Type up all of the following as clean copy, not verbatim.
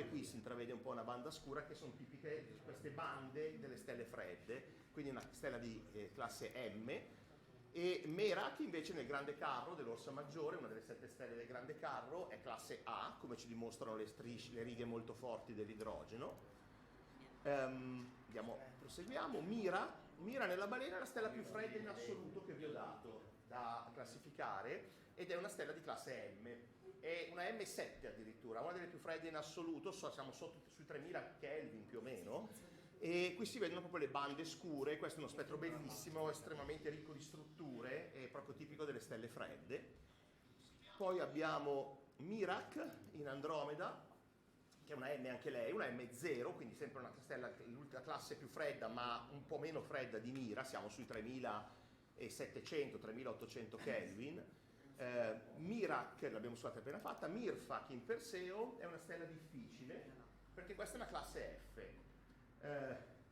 e qui si intravede un po' una banda scura, che sono tipiche queste bande delle stelle fredde, quindi una stella di classe M. E Merak invece nel grande carro dell'Orsa Maggiore, una delle 7 stelle del grande carro, è classe A, come ci dimostrano le righe molto forti dell'idrogeno. Proseguiamo. Mira nella balena è la stella più fredda in assoluto che vi ho dato da classificare, ed è una stella di classe M, è una M7 addirittura, una delle più fredde in assoluto, siamo sui 3000 Kelvin più o meno, e qui si vedono proprio le bande scure. Questo è uno spettro bellissimo, estremamente ricco di strutture, è proprio tipico delle stelle fredde. Poi abbiamo Mirak in Andromeda, che è una M anche lei, una M0, quindi sempre una stella, l'ultima classe più fredda, ma un po' meno fredda di Mira, siamo sui 3700-3800 Kelvin. Mirak l'abbiamo appena fatta. Mirfak in Perseo è una stella difficile, perché questa è una classe F.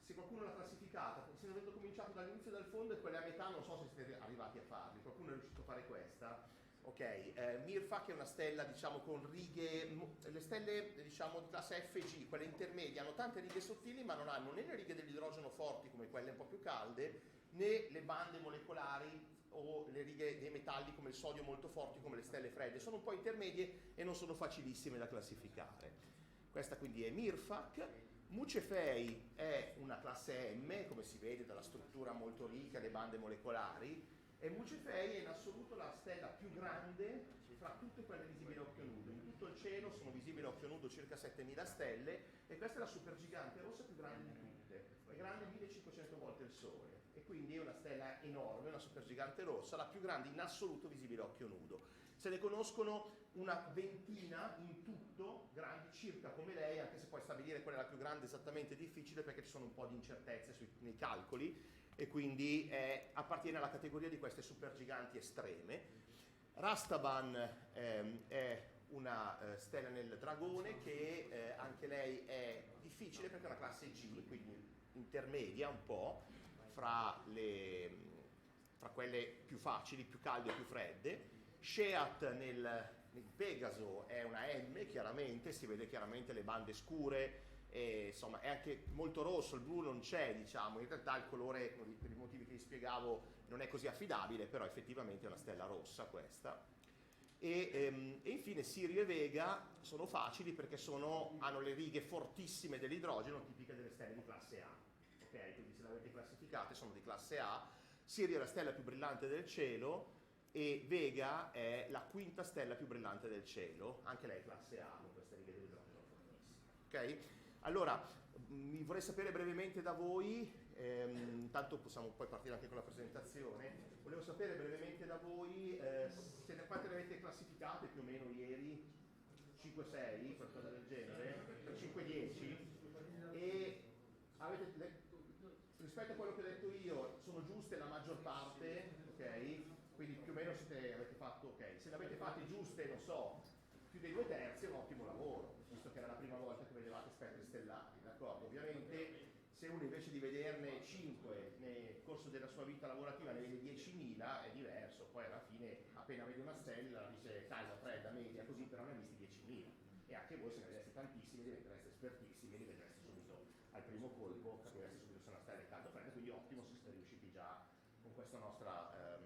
Se qualcuno l'ha classificata, se ne avete cominciato dall'inizio e dal fondo, e quelle a metà non so se siete arrivati a farli, qualcuno è riuscito a fare questa. Ok, Mirfak è una stella, diciamo, con righe, le stelle, diciamo, di classe FG, quelle intermedie, hanno tante righe sottili, ma non hanno né le righe dell'idrogeno forti come quelle un po' più calde, né le bande molecolari o le righe dei metalli come il sodio molto forti come le stelle fredde. Sono un po' intermedie e non sono facilissime da classificare. Questa quindi è Mirfak. Mucefei è una classe M, come si vede dalla struttura molto ricca, le bande molecolari, e Mucefei è in assoluto la stella più grande fra tutte quelle visibili a occhio nudo. In tutto il cielo sono visibili a occhio nudo circa 7000 stelle, e questa è la supergigante rossa più grande di tutte, è grande 1500 volte il Sole, e quindi è una stella enorme, una supergigante rossa, la più grande in assoluto visibile a occhio nudo. Se ne conoscono una ventina in tutto, grandi circa come lei, anche se poi stabilire qual è la più grande esattamente è difficile, perché ci sono un po' di incertezze nei calcoli, e quindi appartiene alla categoria di queste supergiganti estreme. Rastaban è una stella nel dragone, che anche lei è difficile perché è una classe G, quindi intermedia un po' fra quelle più facili, più calde e più fredde. Sheat nel Pegaso è una M, chiaramente, si vede chiaramente le bande scure, e, insomma, è anche molto rosso, il blu non c'è, diciamo, in realtà il colore, per i motivi che vi spiegavo, non è così affidabile, però effettivamente è una stella rossa questa. E infine Sirio e Vega sono facili perché hanno le righe fortissime dell'idrogeno, tipiche delle stelle di classe A. Ok, quindi se le avete classificate sono di classe A. Sirio è la stella più brillante del cielo, e Vega è la quinta stella più brillante del cielo, anche lei classe A con queste righe dell'idrogeno fortissime. Ok? Allora, mi vorrei sapere brevemente da voi, intanto possiamo poi partire anche con la presentazione, volevo sapere brevemente da voi quante ne avete classificate più o meno ieri, 5-6, qualcosa del genere, 5-10, e rispetto a quello che ho detto io, sono giuste la maggior parte, ok? Quindi più o meno avete fatto, ok, se le avete fatte giuste, non so, più dei 2/3 è un ottimo lavoro, visto che era la prima volta che vedevate spettri stellari, d'accordo? Ovviamente se uno invece di vederne 5 nel corso della sua vita lavorativa ne vede 10.000 è diverso, poi alla fine appena vede una stella dice calda, fredda, media, così, però ne ha visti 10.000, e anche voi se ne vedeste tantissimi diventereste espertissimi, li vedreste subito al primo colpo, capireste subito se una stella è calda o fredda, quindi ottimo se siete riusciti già con questa nostra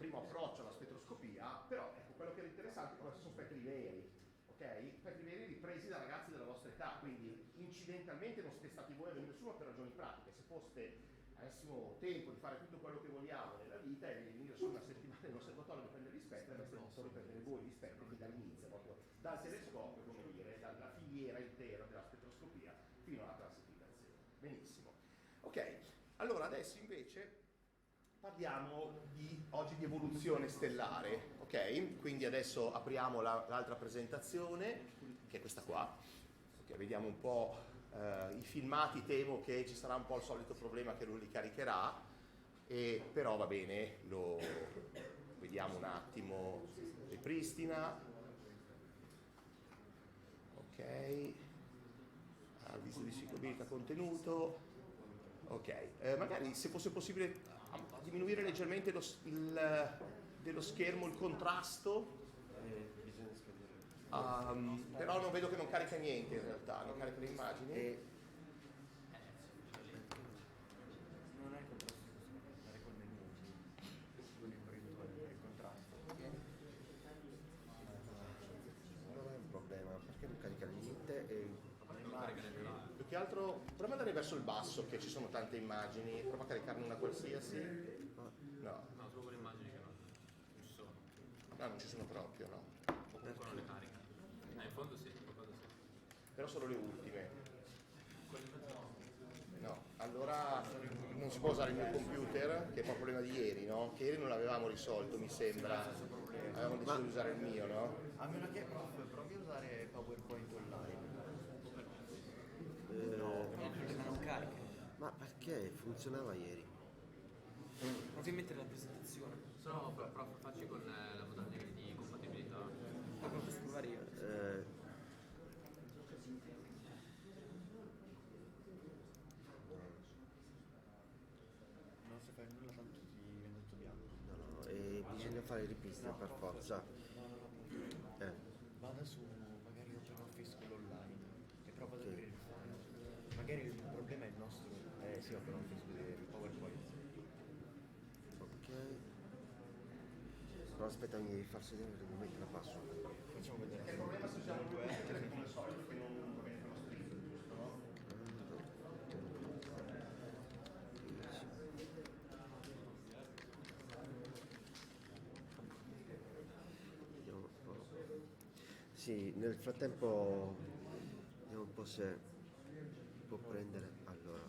primo approccio alla spettroscopia. Però ecco, quello che è interessante è che questi sono spettri veri, ok? Spettri veri ripresi da ragazzi della vostra età, quindi incidentalmente non siete stati voi a venire su, ma per ragioni pratiche. Se avessimo tempo di fare tutto quello che vogliamo nella vita e di venire su una settimana all'osservatorio per prendere gli spettri, avreste potuto riprendere voi gli spettri dall'inizio, proprio dal telescopio, come dire, dalla filiera intera della spettroscopia fino alla classificazione. Benissimo. Ok, allora adesso invece parliamo oggi di evoluzione stellare, ok? Quindi adesso apriamo l'altra presentazione, che è questa qua, ok? Vediamo un po' i filmati, temo che ci sarà un po' il solito problema che lui li caricherà, però va bene, lo vediamo un attimo, ripristina, ok, avviso di sicurezza contenuto. Ok, magari se fosse possibile diminuire leggermente dello schermo il contrasto. Bisogna scambiare. Però non vedo che non carica niente in realtà, non carica le immagini. Non è contrasto, andare col menu, con il contrasto. Non è un problema, perché non carica niente e Più che altro prova ad andare verso il basso, che ci sono tante immagini, prova a caricarne una qualsiasi. No. No, solo con le immagini che non ci sono. No, non ci sono proprio, no. O comunque non le carica. In fondo sì, in fondo sì. Però solo le ultime. No, allora non si può usare il mio computer, che è un problema di ieri, no? Che ieri non l'avevamo risolto, mi sembra. Avevamo deciso di usare il mio, no? A meno che provi a usare PowerPoint online. no, Ma non carica. ma perché funzionava ieri? Provi a mettere la presentazione. No, però facci con la modalità di compatibilità. Ma come posso provare io? Non sai fare nulla, tanto ti viene tutto bianco. No, bisogna fare ripristino per forza. Vada su magari OpenOffice quello online e prova ad aprire il file. Magari il problema è il nostro. Sì, OpenOffice, il PowerPoint. Ok. Però aspetta, mi devi far sedere che devo mettere la password. Facciamo vedere. Il problema se usiamo due è come al solito che non va bene con lo string, giusto, no? Vediamo un po'. Sì, nel frattempo vediamo un po' se può prendere. Allora,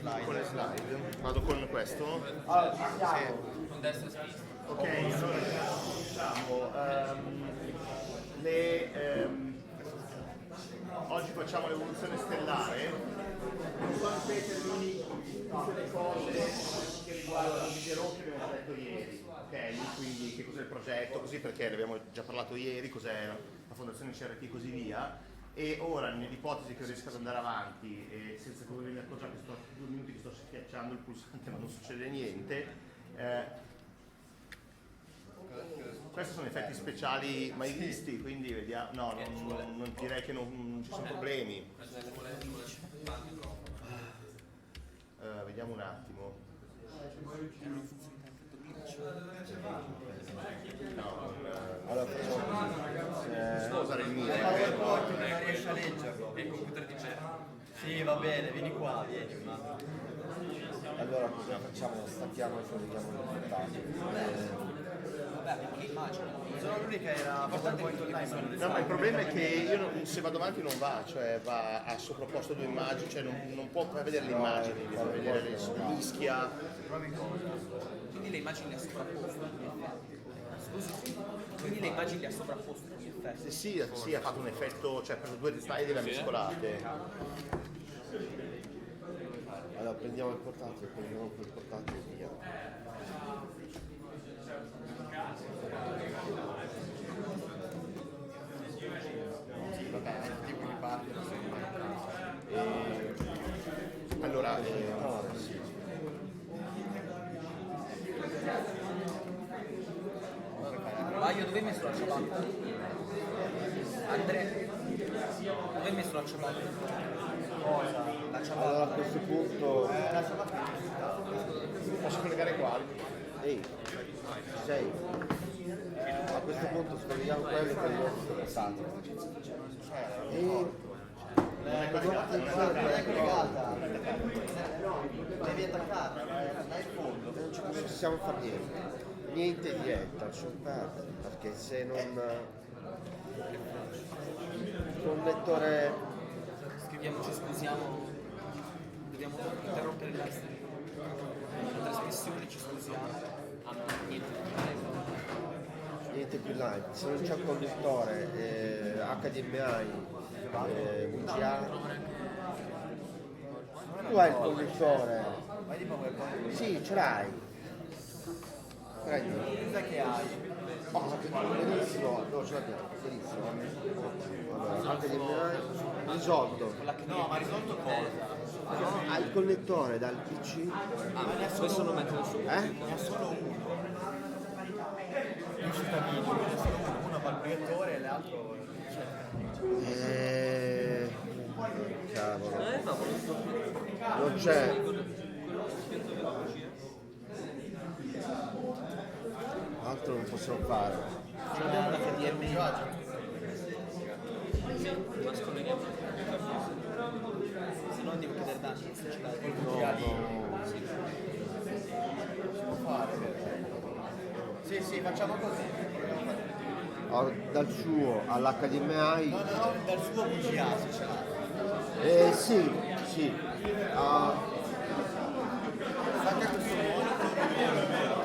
Con le slide. Vado con questo. Con destra e sinistra. Ok, allora diciamo, oggi facciamo l'evoluzione stellare. Non so ripetermi tutte le cose che riguardano Diderot che abbiamo detto ieri, ok? Quindi che cos'è il progetto, così perché ne abbiamo già parlato ieri, cos'è la fondazione CRT e così via. E ora, nell'ipotesi che riesca ad andare avanti e senza che voi vi accorgiate, sto 2 minuti che sto schiacciando il pulsante ma non succede niente, questi sono effetti speciali mai visti, quindi vediamo, no, non direi che non ci sono problemi. Vediamo un attimo. No, Allora facciamo devo usare il mio. PowerPoint non riesci a leggerlo. E il computer di merda. Sì, va bene, vieni qua, vieni. Ma... Allora cosa facciamo? Stacchiamo e colleghiamo il risultato. Vabbè, perché immagino. Sono l'unica era PowerPoint online, ma non No, ma il problema è che io se vado avanti non va, cioè va a sovrapposto 2 immagini, cioè non può far vedere le immagini, deve far vedere le mischia. Quindi le immagini le ha sovrapposte. Scusi? Quindi le immagini le ha sovrapposte gli effetti. Sì, ha fatto un effetto, cioè ha preso 2 slide e le ha mescolate. Allora prendiamo il portatile, colleghiamo quel portatile e via. tipo di parte. Allora, Sì. Baio, dove hai messo la ciabatta? Andrea, dove hai messo la ciabatta? Cosa? La ciabatta. Allora a questo punto... La ciabatta. posso collegare quali? Ehi, ci sei? A questo punto scolleghiamo quello e colleghiamo questo portatile. Non è collegata, non è Non collegata. è collegata. Devi attaccarla, dai il fondo. Non ci possiamo fare niente. Niente diretta, lasciamo perdere, perché se non... un lettore... Scriviamoci, scusiamo. Dobbiamo interrompere la trasmissione, ci scusiamo. Ah no, niente più live, se non c'è un conduttore HDMI VGA, tu hai il conduttore, Vai di PowerPoint. sì ce l'hai, prendi, Cos'è che hai? benissimo, no ce l'abbiamo, benissimo, allora HDMI risolto, No, ma risolto cosa? hai il connettore dal PC, questo lo metto su. Ne ha solo uno. In uscita video, ne ha solo uno. Uno va al proiettore e l'altro... cavolo, non c'è, altro non possiamo fare. Ce l'abbiamo da HDMI. Ma scolleghiamo. Se no devo chiedere da se ce l'hai. Sì, facciamo così. Dal suo all'HDMI, No, dal suo VGA se ce l'ha. sì, Stacca questo monitor.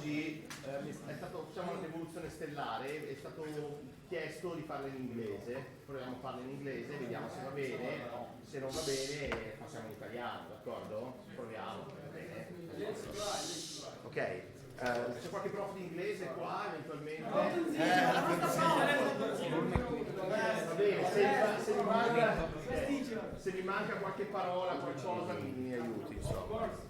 oggi è stato, diciamo, l'evoluzione stellare, è stato chiesto di farla in inglese, proviamo a farla in inglese, vediamo se va bene, se non va bene passiamo in italiano, d'accordo? Proviamo, va bene? Ok, c'è qualche prof di inglese qua eventualmente? Va bene, se mi manca qualche parola, qualcosa mi aiuti, insomma.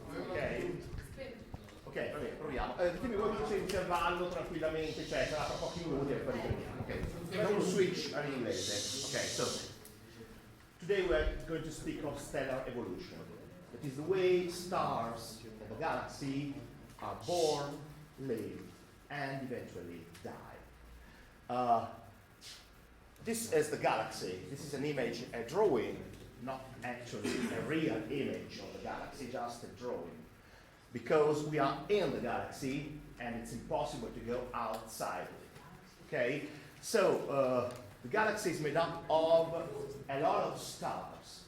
Ok, va bene, proviamo. Ditemi voi che c'è intervallo tranquillamente, cioè sarà tra pochi minuti e poi riprendiamo. Ok, don't switch all'inglese. Ok, so today we are going to speak of stellar evolution. That is the way stars in the galaxy are born, live, and eventually die. This is the galaxy. This is an image, a drawing, not actually a real image of the galaxy, just a drawing. Because we are in the galaxy and it's impossible to go outside of it. Okay? So, the galaxy is made up of a lot of stars.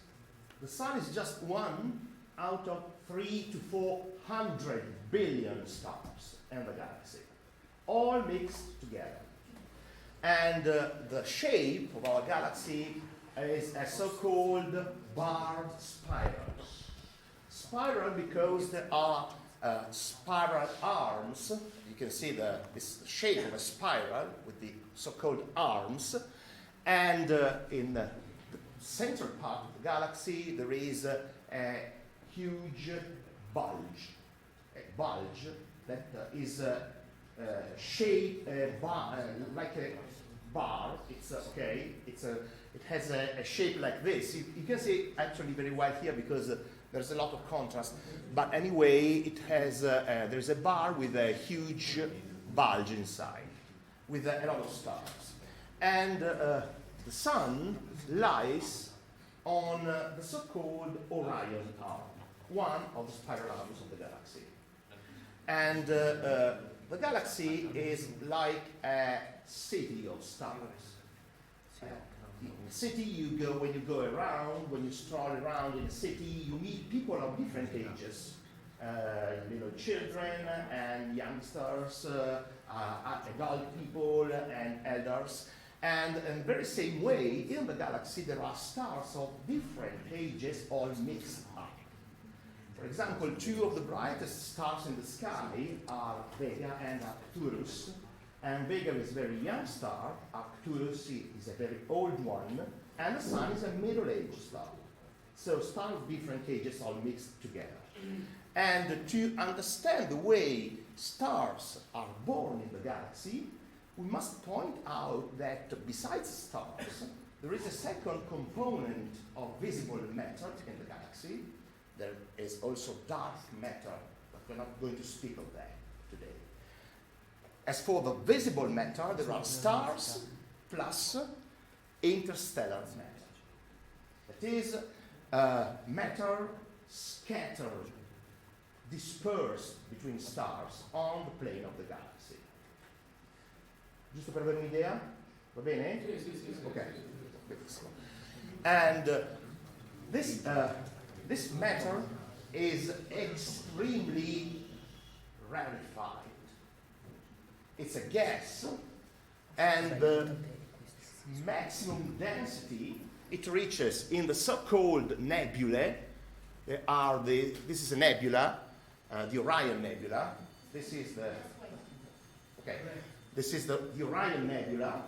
The sun is just one out of 300 to 400 billion stars in the galaxy, all mixed together. And the shape of our galaxy is a so-called barred spiral. Spiral because there are spiral arms. You can see this shape of a spiral with the so-called arms. And in the central part of the galaxy, there is a huge bulge. A bulge that is shaped like a bar. It's okay. It has a shape like this. You can see it actually very well here because there's a lot of contrast. But anyway, it has there's a bar with a huge bulge inside, with a lot of stars, and the sun lies on the so-called Orion arm, one of the spiral arms of the galaxy. And the galaxy is like a city of stars. In the city, when you go around, when you stroll around in the city, you meet people of different ages, little children and youngsters, adult people and elders. And in the very same way, in the galaxy, there are stars of different ages all mixed up. For example, two of the brightest stars in the sky are Vega and Arcturus. And Vega is a very young star, Arcturus is a very old one, and the Sun is a middle-aged star. So stars of different ages all mixed together. And to understand the way stars are born in the galaxy, we must point out that besides stars, there is a second component of visible matter in the galaxy. There is also dark matter, but we're not going to speak of that today. As for the visible matter, there are stars plus interstellar matter. That is, matter scattered, dispersed between stars on the plane of the galaxy. Giusto per avere un'idea? Va bene? Sì. Ok. And this matter is extremely rarefied. It's a gas, and the maximum density it reaches in the so-called nebulae. This is a nebula, the Orion Nebula. This is the Orion Nebula.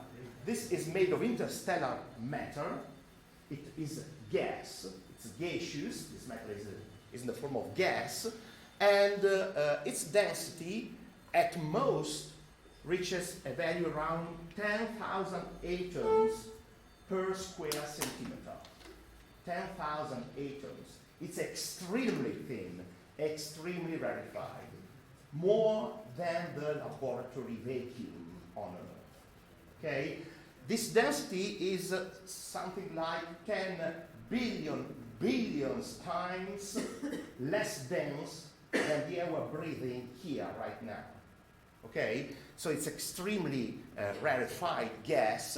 This is made of interstellar matter. It is gas. It's gaseous. This matter is in the form of gas, and its density at most reaches a value around 10,000 atoms per square centimeter. 10,000 atoms. It's extremely thin, extremely rarefied, more than the laboratory vacuum on Earth. Okay? This density is something like 10 billions times less dense than the air we're breathing here right now. Okay? So it's extremely rarefied gas,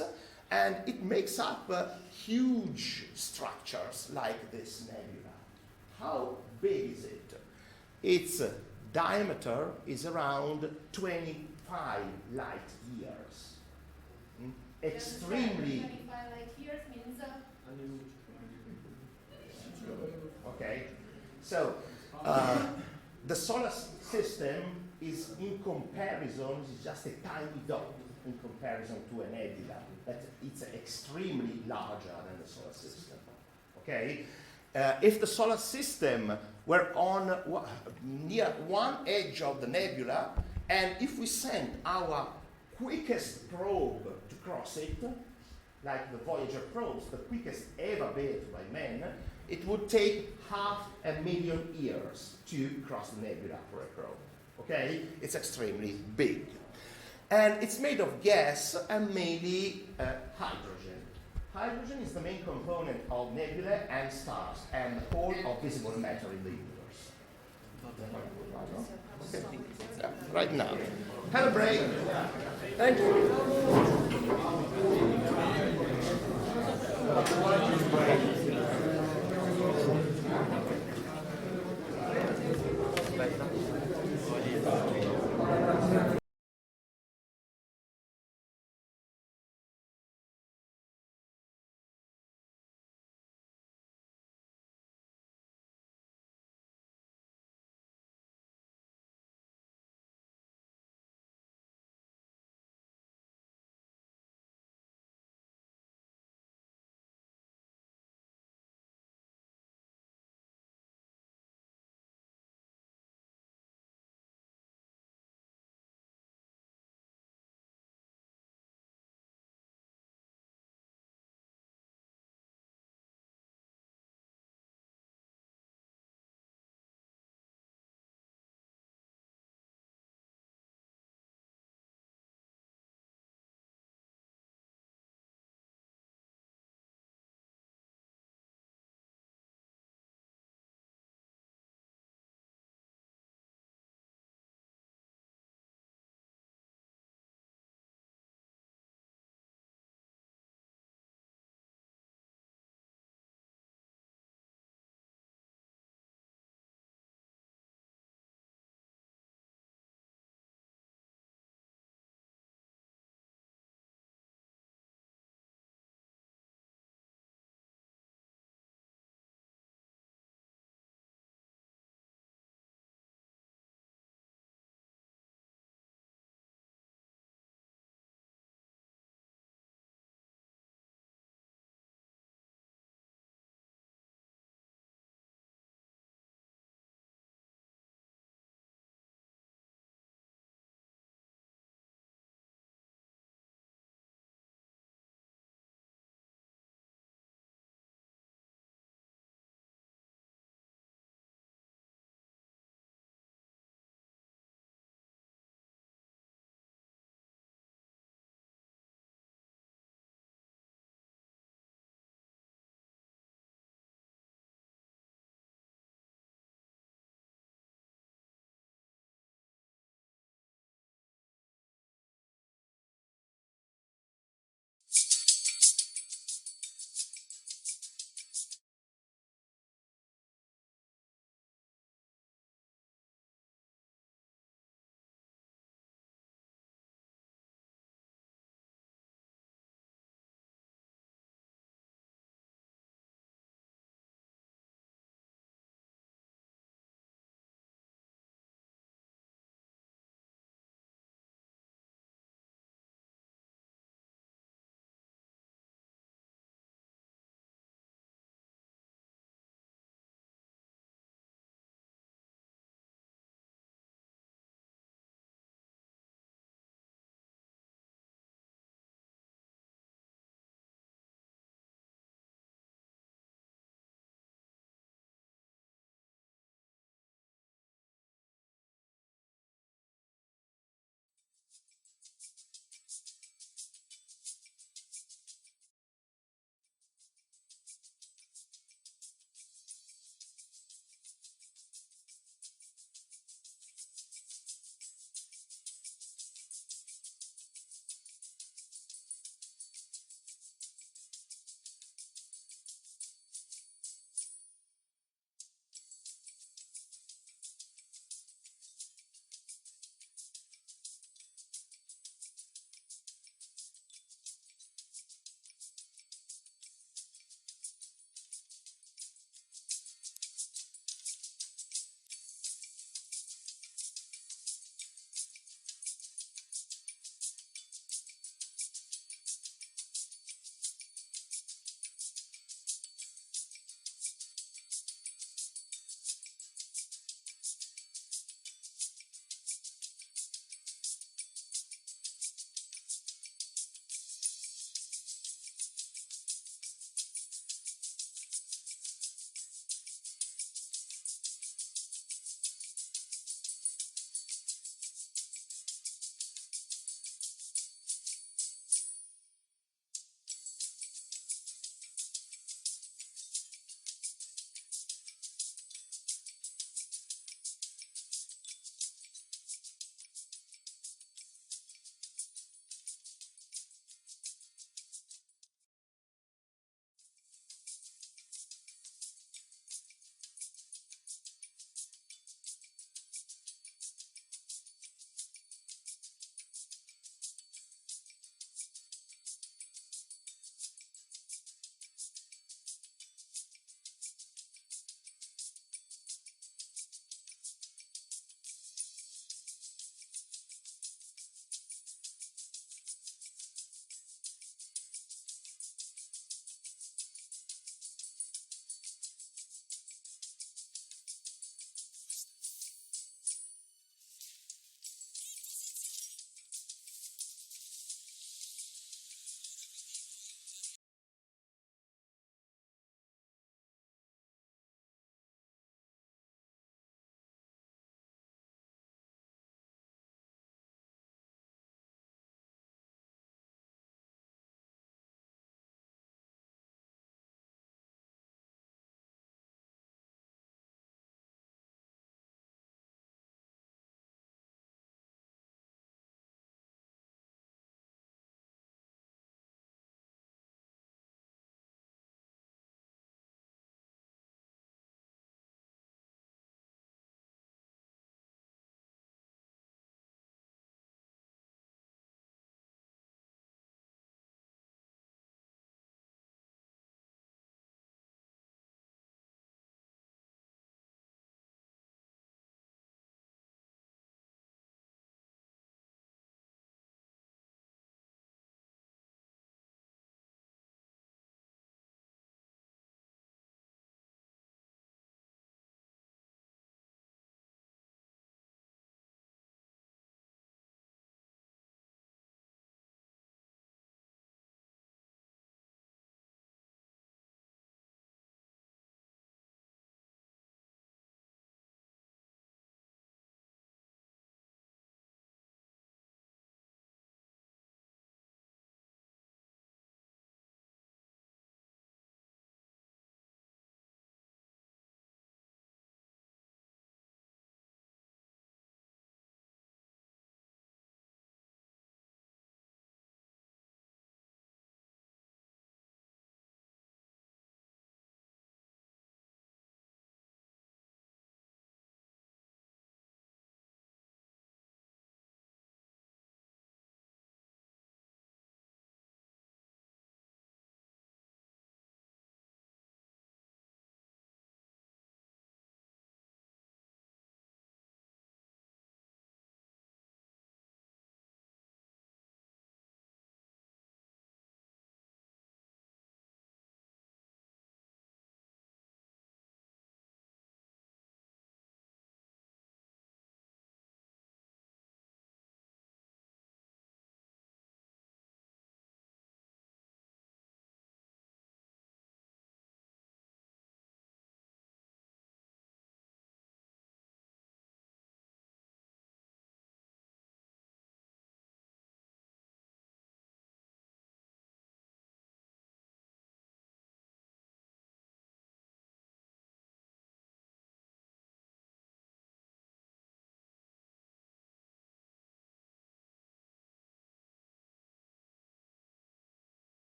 and it makes up huge structures like this nebula. How big is it? It's diameter is around 25 light years. Extremely. 25 light years means. Okay, so the solar system is, in comparison, is just a tiny dot in comparison to a nebula. But it's extremely larger than the solar system. Okay, if the solar system were on near one edge of the nebula, and if we sent our quickest probe to cross it, like the Voyager probes, the quickest ever built by man, it would take 500,000 years to cross the nebula for a probe. Okay? It's extremely big. And it's made of gas and mainly hydrogen. Hydrogen is the main component of nebula and stars and the whole of visible matter in the universe. Okay. Yeah, right now. Have a break. Thank you.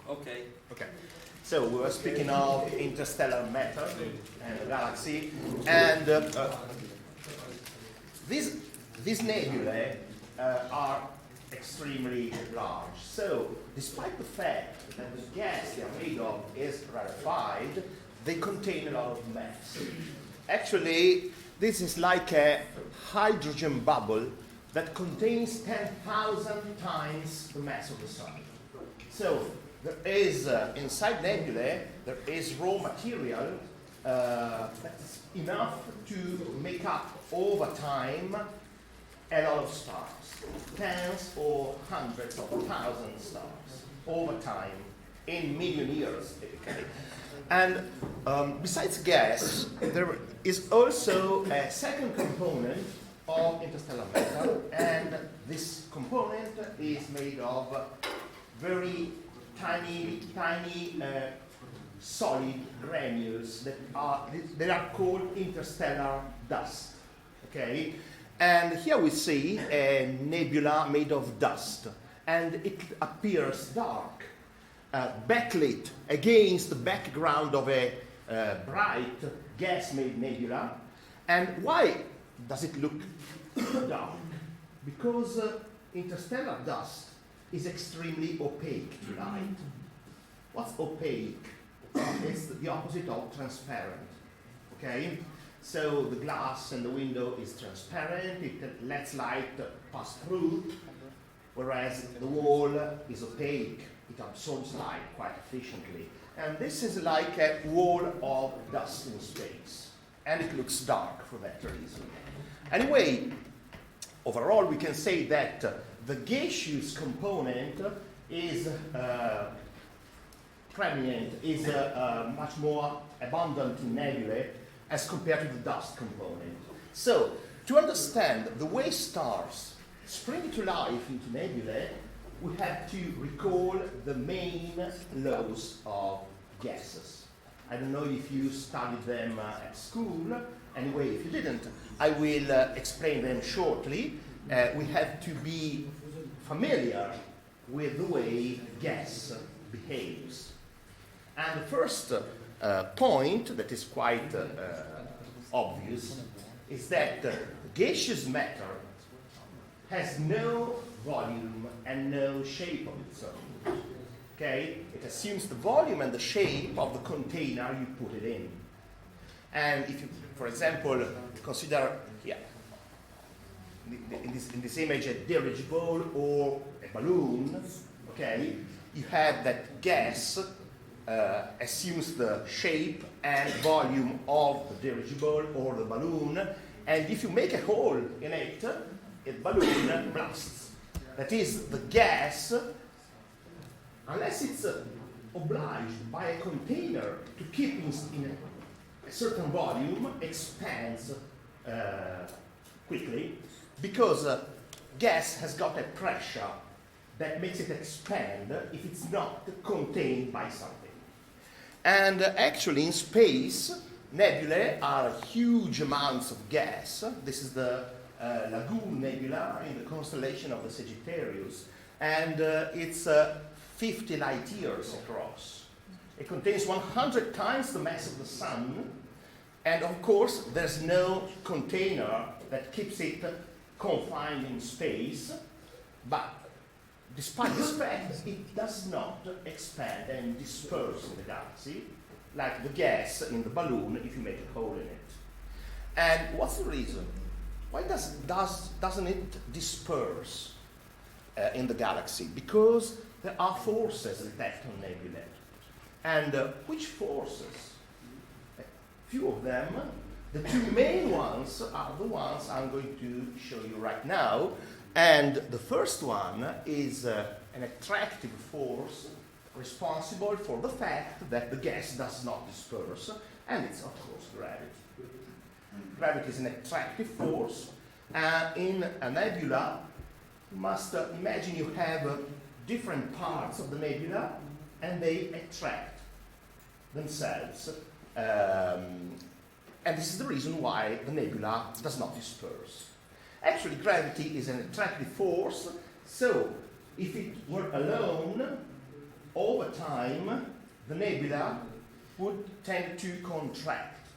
Okay. Okay. So we were speaking of interstellar matter and the galaxy, and these nebulae are extremely large. So despite the fact that the gas they are made of is rarefied, they contain a lot of mass. Actually, this is like a hydrogen bubble that contains 10,000 times the mass of the Sun. So there is, inside nebulae, there is raw material that's enough to make up over time a lot of stars. Tens or hundreds of thousands stars over time, in million years typically. And besides gas, there is also a second component of interstellar matter, and this component is made of very tiny solid granules that are called interstellar dust. Okay, and here we see a nebula made of dust, and it appears dark, backlit against the background of a bright gas-made nebula. And why does it look dark? Because interstellar dust is extremely opaque to light. What's opaque? It's the opposite of transparent. Okay? So the glass and the window is transparent, it lets light pass through, whereas the wall is opaque. It absorbs light quite efficiently. And this is like a wall of dust in space. And it looks dark for that reason. Anyway, overall we can say that the gaseous component is preeminent, is much more abundant in nebulae as compared to the dust component. So, to understand the way stars spring to life into nebulae, we have to recall the main laws of gases. I don't know if you studied them at school. Anyway, if you didn't, I will explain them shortly. We have to be familiar with the way gas behaves. And the first point that is quite obvious is that gaseous matter has no volume and no shape of its own. Okay? It assumes the volume and the shape of the container you put it in. And if you, for example, consider here, in this image, a dirigible or a balloon, okay, you have that gas assumes the shape and volume of the dirigible or the balloon, and if you make a hole in it, the balloon blasts. That is, the gas, unless it's obliged by a container to keep in a certain volume, expands quickly, because gas has got a pressure that makes it expand if it's not contained by something. And actually in space, nebulae are huge amounts of gas. This is the Lagoon Nebula in the constellation of the Sagittarius, and it's 50 light years across. It contains 100 times the mass of the Sun, and of course there's no container that keeps it confined in space, but despite this fact, it does not expand and disperse in the galaxy like the gas in the balloon if you make a hole in it. And what's the reason? Why doesn't it disperse in the galaxy? Because there are forces that act on nebulae. And which forces? A few of them. The two main ones are the ones I'm going to show you right now. And the first one is an attractive force responsible for the fact that the gas does not disperse, and it's of course gravity. Gravity is an attractive force. In a nebula, you must imagine you have different parts of the nebula, and they attract themselves. And this is the reason why the nebula does not disperse. Actually, gravity is an attractive force, so if it were alone, over over time, the nebula would tend to contract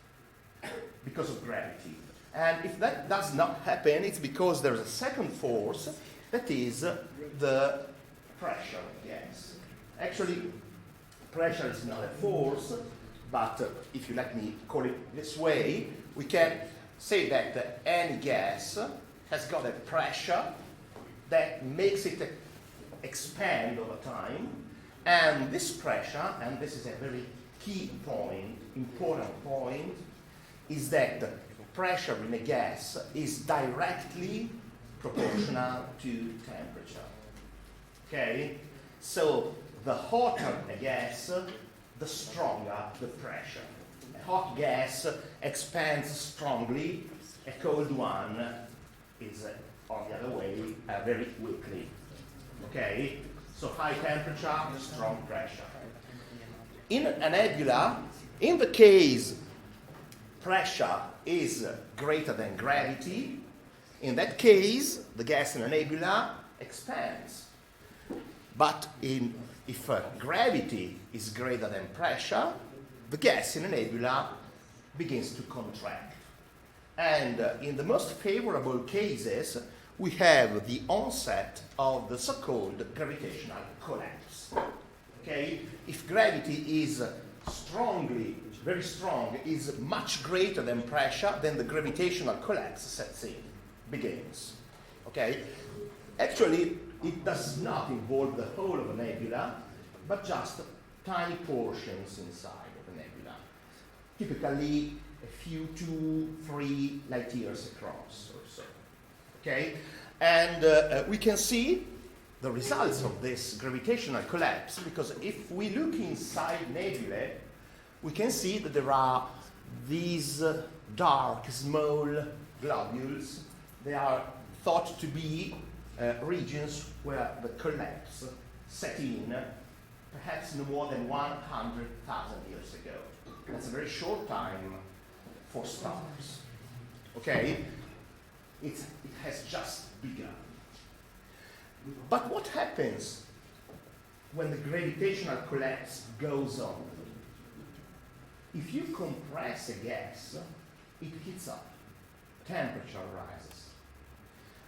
because of gravity. And if that does not happen, it's because there is a second force, that is the pressure of gas. Actually, pressure is not a force, but if you let me call it this way, we can say that any gas has got a pressure that makes it expand over time, and this pressure, and this is a very key point, important point, is that pressure in a gas is directly proportional to temperature. Okay? So the hotter a gas, the stronger the pressure. A hot gas expands strongly, a cold one is on the other way, very weakly. Okay? So high temperature, strong pressure. In a nebula, in the case pressure is greater than gravity, in that case, the gas in a nebula expands. But if gravity is greater than pressure, the gas in a nebula begins to contract. And in the most favorable cases, we have the onset of the so-called gravitational collapse. Okay? If gravity is very strong, is much greater than pressure, then the gravitational collapse sets in, begins. Okay? Actually, it does not involve the whole of a nebula, but just tiny portions inside of the nebula. Typically, a few 2-3 light years across or so. Okay? And we can see the results of this gravitational collapse, because if we look inside nebulae, we can see that there are these dark, small globules. They are thought to be regions where the collapse set in perhaps no more than 100,000 years ago. That's a very short time for stars. Okay? It has just begun. But what happens when the gravitational collapse goes on? If you compress a gas, it heats up, temperature rises.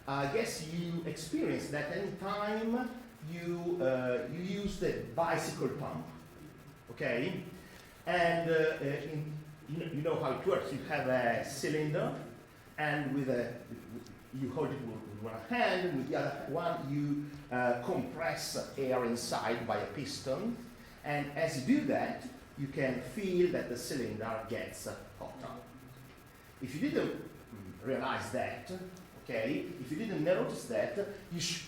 I guess you experience that any time you use the bicycle pump, okay? And you know how it works. You have a cylinder, and you hold it with one hand, and with the other one you compress air inside by a piston. And as you do that, you can feel that the cylinder gets hotter. If you didn't realize that, okay, if you didn't notice that,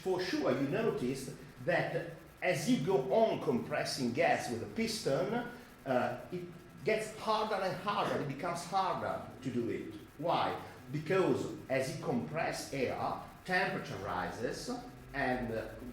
for sure you noticed that as you go on compressing gas with a piston, it gets harder and harder, it becomes harder to do it. Why? Because as you compress air, temperature rises, and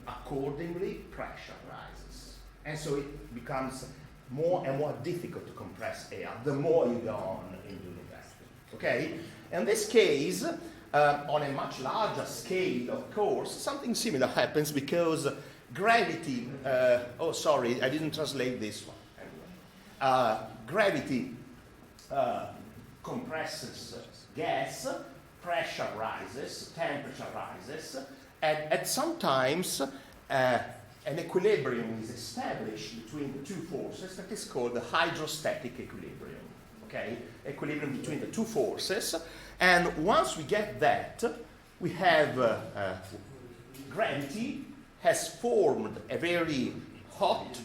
accordingly pressure rises. And so it becomes more and more difficult to compress air the more you go on in doing that. Okay? In this case, on a much larger scale, of course, something similar happens because gravity, oh sorry, I didn't translate this one. Gravity compresses gas, pressure rises, temperature rises, and at sometimes an equilibrium is established between the two forces that is called the hydrostatic equilibrium. Okay? Equilibrium between the two forces. And once we get that, we have gravity has formed a very hot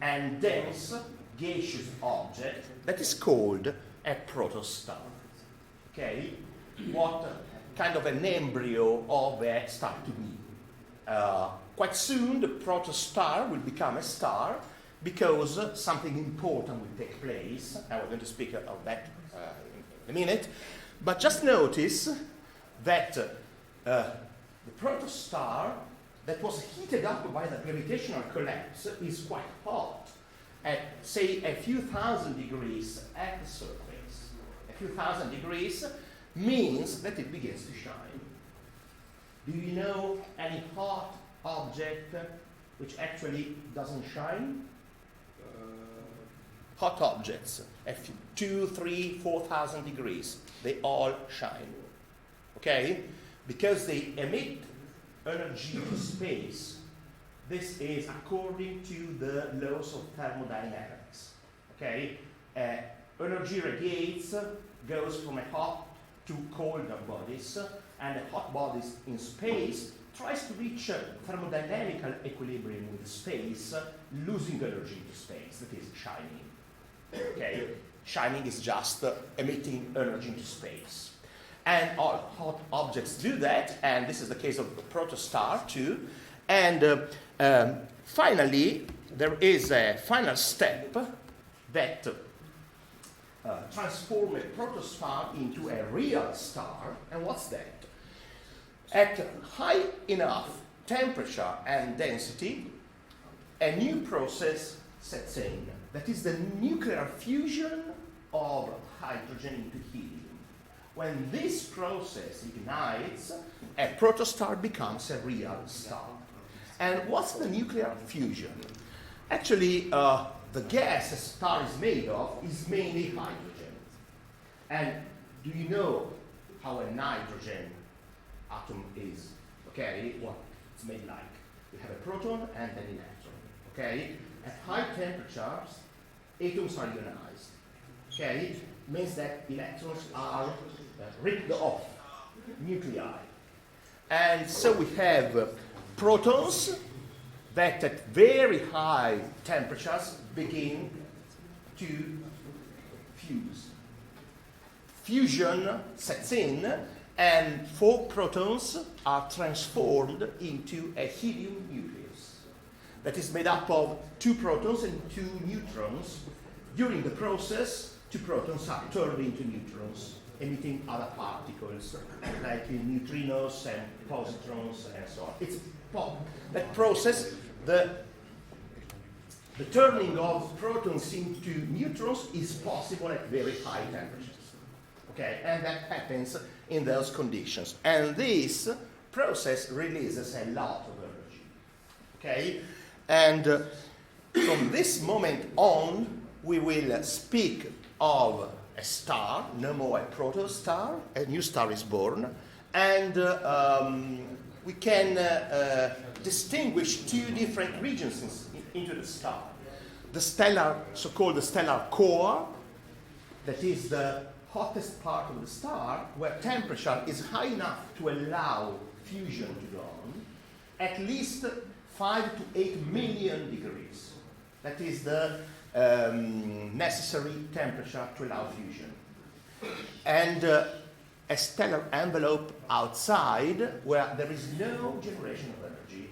and dense gaseous object that is called a protostar. Okay? What kind of an embryo of a star to be. Quite soon the protostar will become a star because something important will take place, and we're going to speak of that in a minute. But just notice that the protostar that was heated up by the gravitational collapse is quite hot at, say, a few thousand degrees at the surface. A few thousand degrees means that it begins to shine. Do you know any hot object which actually doesn't shine? hot objects at 2, 3, 4,000 degrees, they all shine. Okay? Because they emit energy to space. This is according to the laws of thermodynamics. Okay? Energy radiates, goes from a hot to colder bodies, and the hot bodies in space tries to reach thermodynamical equilibrium with space, losing energy to space, that is shining. Okay? Shining is just emitting energy into space. And all hot objects do that, and this is the case of the protostar too. And finally, there is a final step that transforms a protostar into a real star. And what's that? At high enough temperature and density, a new process sets in. That is the nuclear fusion of hydrogen into helium. When this process ignites, a protostar becomes a real star. And what's the nuclear fusion? Actually, the gas a star is made of is mainly hydrogen. And do you know how a nitrogen atom is? Okay, what it's made like? We have a proton and an electron. Okay, at high temperatures, atoms are ionized. Okay, means that electrons are ripped off nuclei, and so we have protons that at very high temperatures begin to fuse. Fusion sets in, and 4 protons are transformed into a helium nucleus that is made up of 2 protons and 2 neutrons. During the process, 2 protons are turned into neutrons, emitting other particles like neutrinos and positrons and so on. It's that process, the turning of protons into neutrons is possible at very high temperatures. Okay, and that happens in those conditions. And this process releases a lot of energy. Okay, and from this moment on, we will speak of a star, no more a protostar. A new star is born, and we can distinguish 2 different regions into the star. The stellar, so-called the stellar core, that is the hottest part of the star, where temperature is high enough to allow fusion to go on, at least 5 to 8 million degrees. That is the necessary temperature to allow fusion. And a stellar envelope outside, where there is no generation of energy,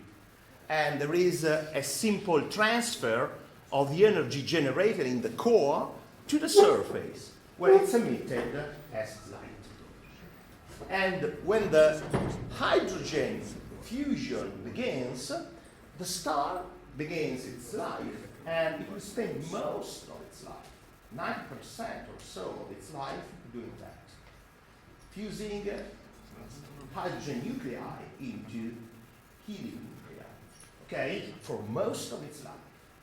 and there is a simple transfer of the energy generated in the core to the surface, where it's emitted as light. And when the hydrogen fusion begins, the star begins its life, and it will spend most of its life, 90% or so of its life, doing that. Fusing hydrogen nuclei into helium nuclei. Okay? For most of its life.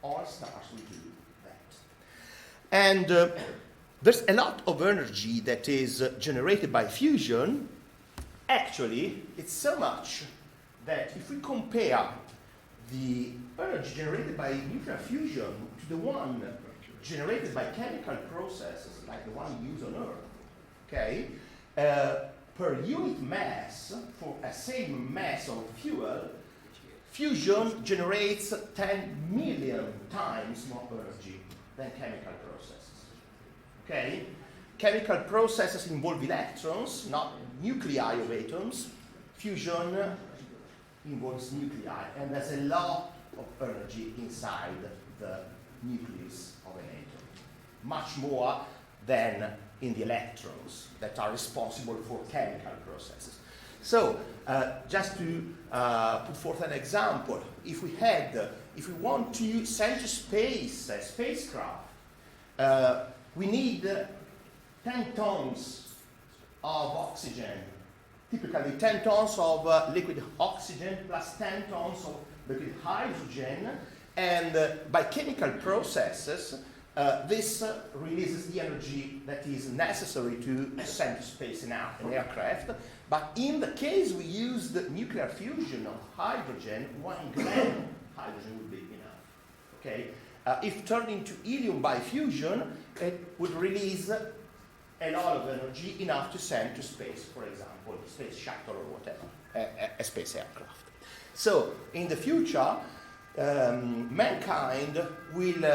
All stars will do that. And there's a lot of energy that is generated by fusion. Actually, it's so much that if we compare the energy generated by nuclear fusion to the one generated by chemical processes, like the one used on Earth, okay, per unit mass, for a same mass of fuel, fusion generates 10 million times more energy than chemical processes. Okay? Chemical processes involve electrons, not nuclei of atoms. Fusion involves nuclei, and there's a lot of energy inside the nucleus of an atom. Much more than in the electrons that are responsible for chemical processes. So, just to put forth an example, if we want to send to space a spacecraft, we need 10 tons of oxygen, typically 10 tons of liquid oxygen plus 10 tons of liquid hydrogen, and by chemical processes, This releases the energy that is necessary to send to space an aircraft. But in the case we use the nuclear fusion of hydrogen, 1 gram hydrogen would be enough. Okay? If turned into helium by fusion, it would release a lot of energy, enough to send to space, for example, a space shuttle or whatever, a space aircraft. So, in the future, mankind will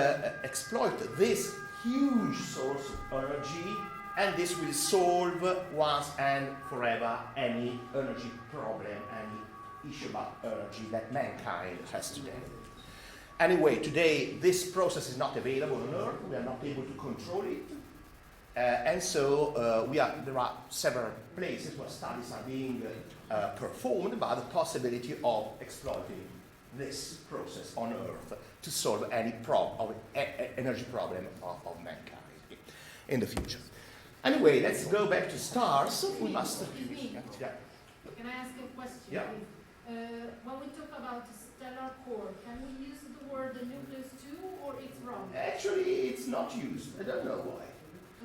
exploit this huge source of energy, and this will solve once and forever any energy problem, any issue about energy that mankind has today. Anyway, today this process is not available on Earth. We are not able to control it. And so there are several places where studies are being performed about the possibility of exploiting this process on Earth to solve any energy problem of mankind in the future. Anyway, let's go back to stars. We must... Excuse me. Yeah. Can I ask you a question? Yeah. When we talk about stellar core, can we use the word nucleus too, or it's wrong? Actually, it's not used. I don't know why.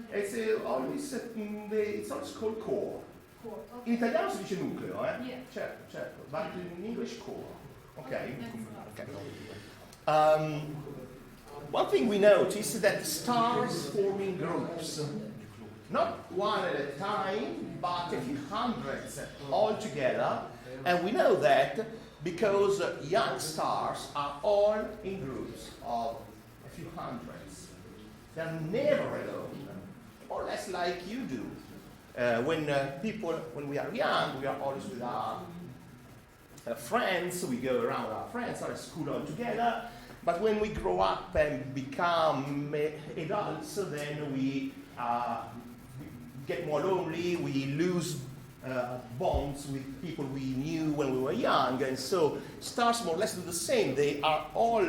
Okay. It's always called core. Core. In Okay. italiano si dice nucleo, eh? Yeah. Certo. But in English, core. Okay. That's Okay. One thing we notice is that stars form in groups. Not one at a time, but a few hundreds all together. And we know that because young stars are all in groups of a few hundreds. They're never alone, more or less like you do. When we are young, we are always with our friends, we go around with our friends, are at school all together. But when we grow up and become adults, then we get more lonely, we lose bonds with people we knew when we were young, and so stars more or less do the same. They are all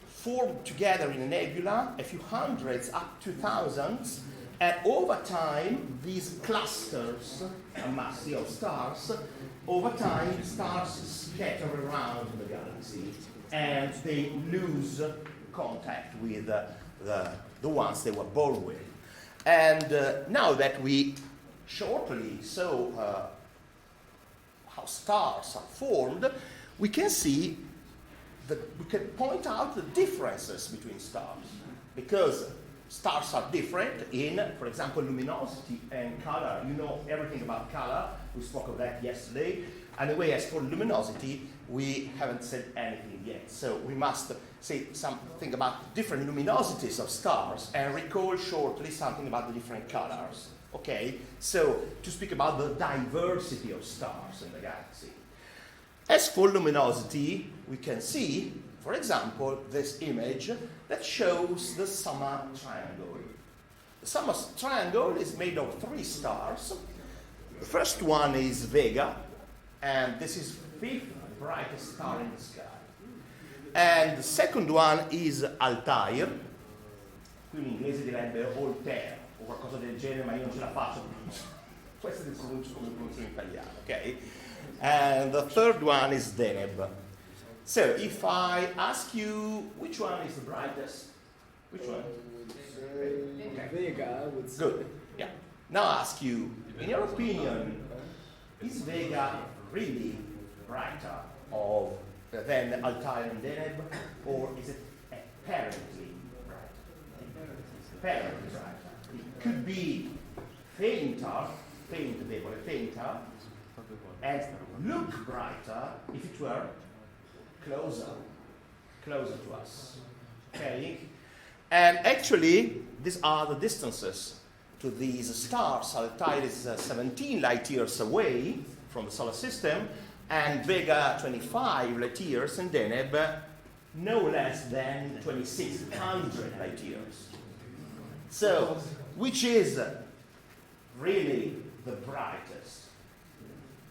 formed together in a nebula, a few hundreds up to thousands, and over time, these clusters, massive of stars, over time, stars scatter around the galaxy, and they lose contact with the ones they were born with. And now that we shortly saw how stars are formed, we can see that we can point out the differences between stars, because stars are different in, for example, luminosity and color. You know everything about color. We spoke of that yesterday. Anyway, as for luminosity, we haven't said anything yet. So we must say something about different luminosities of stars and recall shortly something about the different colors. Okay? So to speak about the diversity of stars in the galaxy. As for luminosity, we can see, for example, this image that shows the summer triangle. The summer triangle is made of 3 stars. The first one is Vega, and this is the 5th brightest star in the sky. And the second one is Altair, qui in inglese direbbe Altair, o qualcosa del genere, ma io non ce la faccio. Questo è pronuncio come pronuncio in italiano, ok? And the third one is Deneb. So, if I ask you which one is the brightest, which one? Okay. Vega, I would say. Good. Yeah. Now I ask you, in your opinion, is Vega really brighter than Altair and Deneb, or is it apparently brighter? Apparently brighter. It could be fainter, and look brighter if it were closer to us. Okay? And actually, these are the distances to these stars. Altair is 17 light years away from the solar system, and Vega 25 light years, and Deneb no less than 2600 light years. So, which is really the brightest?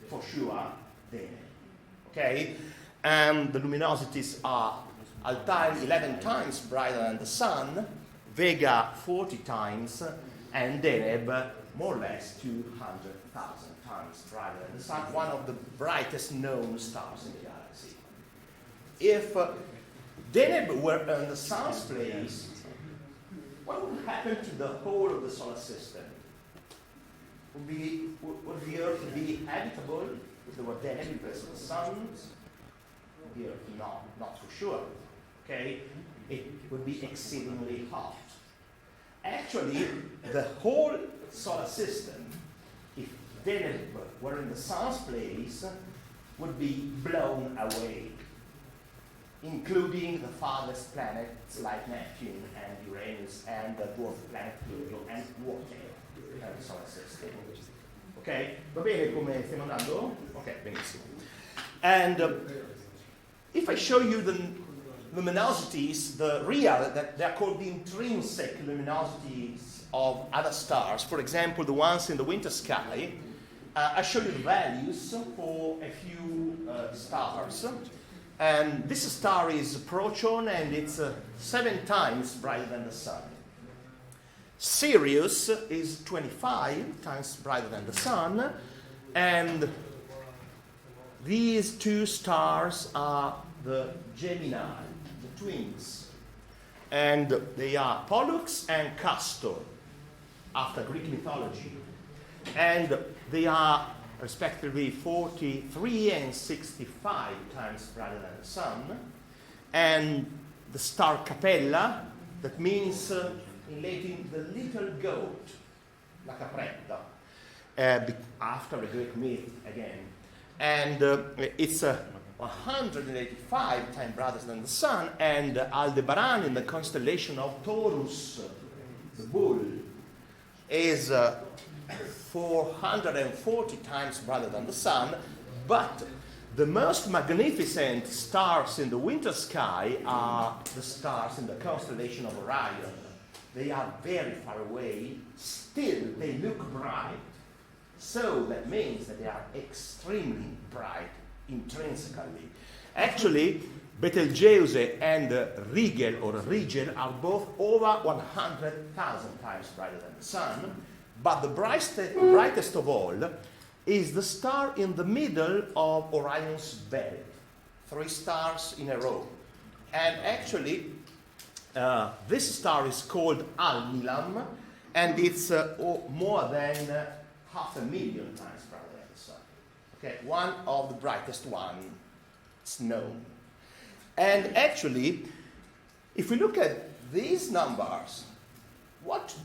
For sure, Deneb. Okay? And the luminosities are Altair 11 times brighter than the Sun, Vega 40 times, and Deneb more or less 200,000 times brighter than the Sun, one of the brightest known stars in the galaxy. If Deneb were in the Sun's place, what would happen to the whole of the solar system? Would the Earth be habitable if there were dead because of the sun? The Earth, not for sure. Okay? It would be exceedingly hot. Actually, the whole solar system, if Deneb were in the sun's place, would be blown away, including the farthest planets like Neptune and Uranus and the dwarf planet Pluto and whatever in the solar system. Ok? Va bene come stiamo andando? Ok, benissimo. And if I show you the luminosities, the real, that they are called the intrinsic luminosities of other stars, for example, the ones in the winter sky, I show you the values for a few stars. And this star is Proton, and it's 7 times brighter than the sun. Sirius is 25 times brighter than the sun, and these 2 stars are the Gemini, the twins, and they are Pollux and Castor, after Greek mythology, and they are respectively 43 and 65 times brighter than the sun, and the star Capella, that means in Latin the little goat, la capretta, after a Greek myth again, and it's 185 times brighter than the sun, and Aldebaran in the constellation of Taurus, the bull, is 440 times brighter than the sun, but the most magnificent stars in the winter sky are the stars in the constellation of Orion. They are very far away, still they look bright, so that means that they are extremely bright intrinsically. Actually, Betelgeuse and Rigel are both over 100,000 times brighter than the sun, but the brightest of all is the star in the middle of Orion's belt. 3 stars in a row. And actually, this star is called Alnilam, and it's more than 500,000 times brighter than the sun. Okay, one of the brightest ones known. And actually, if we look at these numbers, what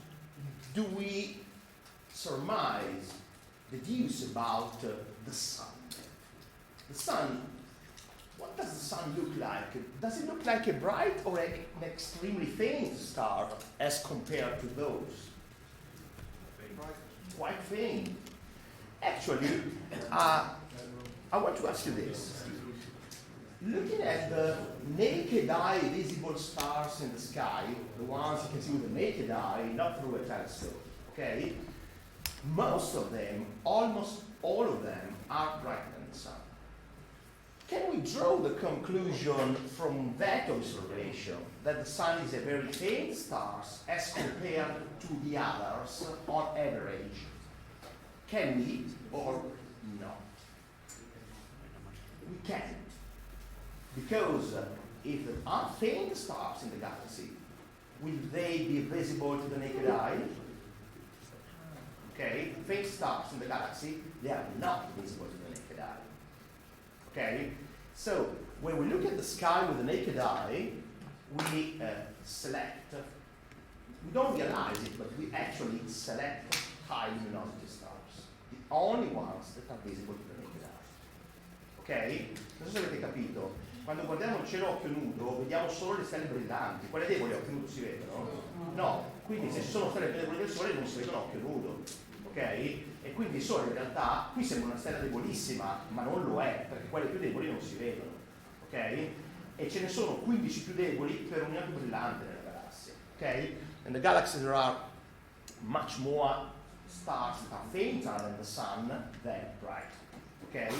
do we surmise, deduce about the sun? The sun, what does the sun look like? Does it look like a bright or an extremely faint star as compared to those? Quite faint. Actually, I want to ask you this. Looking at the naked eye visible stars in the sky, the ones you can see with the naked eye, not through a telescope, okay? Most of them, almost all of them, are brighter than the sun. Can we draw the conclusion from that observation that the sun is a very faint star as compared to the others on average? Can we or not? We can't. Because if there are faint stars in the galaxy, will they be visible to the naked eye? Okay, faint stars in the galaxy, they are not visible to the naked eye. Okay, so when we look at the sky with the naked eye, we select, we don't realize it, but we actually select high luminosity stars, the only ones that are visible to the naked eye. Ok? Non so se avete capito. Quando guardiamo il cielo a occhio nudo, vediamo solo le stelle brillanti. Quelle deboli a occhio nudo si vedono? No. Quindi se ci sono stelle deboli del Sole non si vedono a occhio nudo. Ok? E quindi il Sole in realtà, qui sembra una stella debolissima, ma non lo è, perché quelle più deboli non si vedono. Ok? E ce ne sono 15 più deboli per ognuna più brillante nella galassia. Ok? In the galaxy there are much more stars that are fainter than the sun than bright. Okay?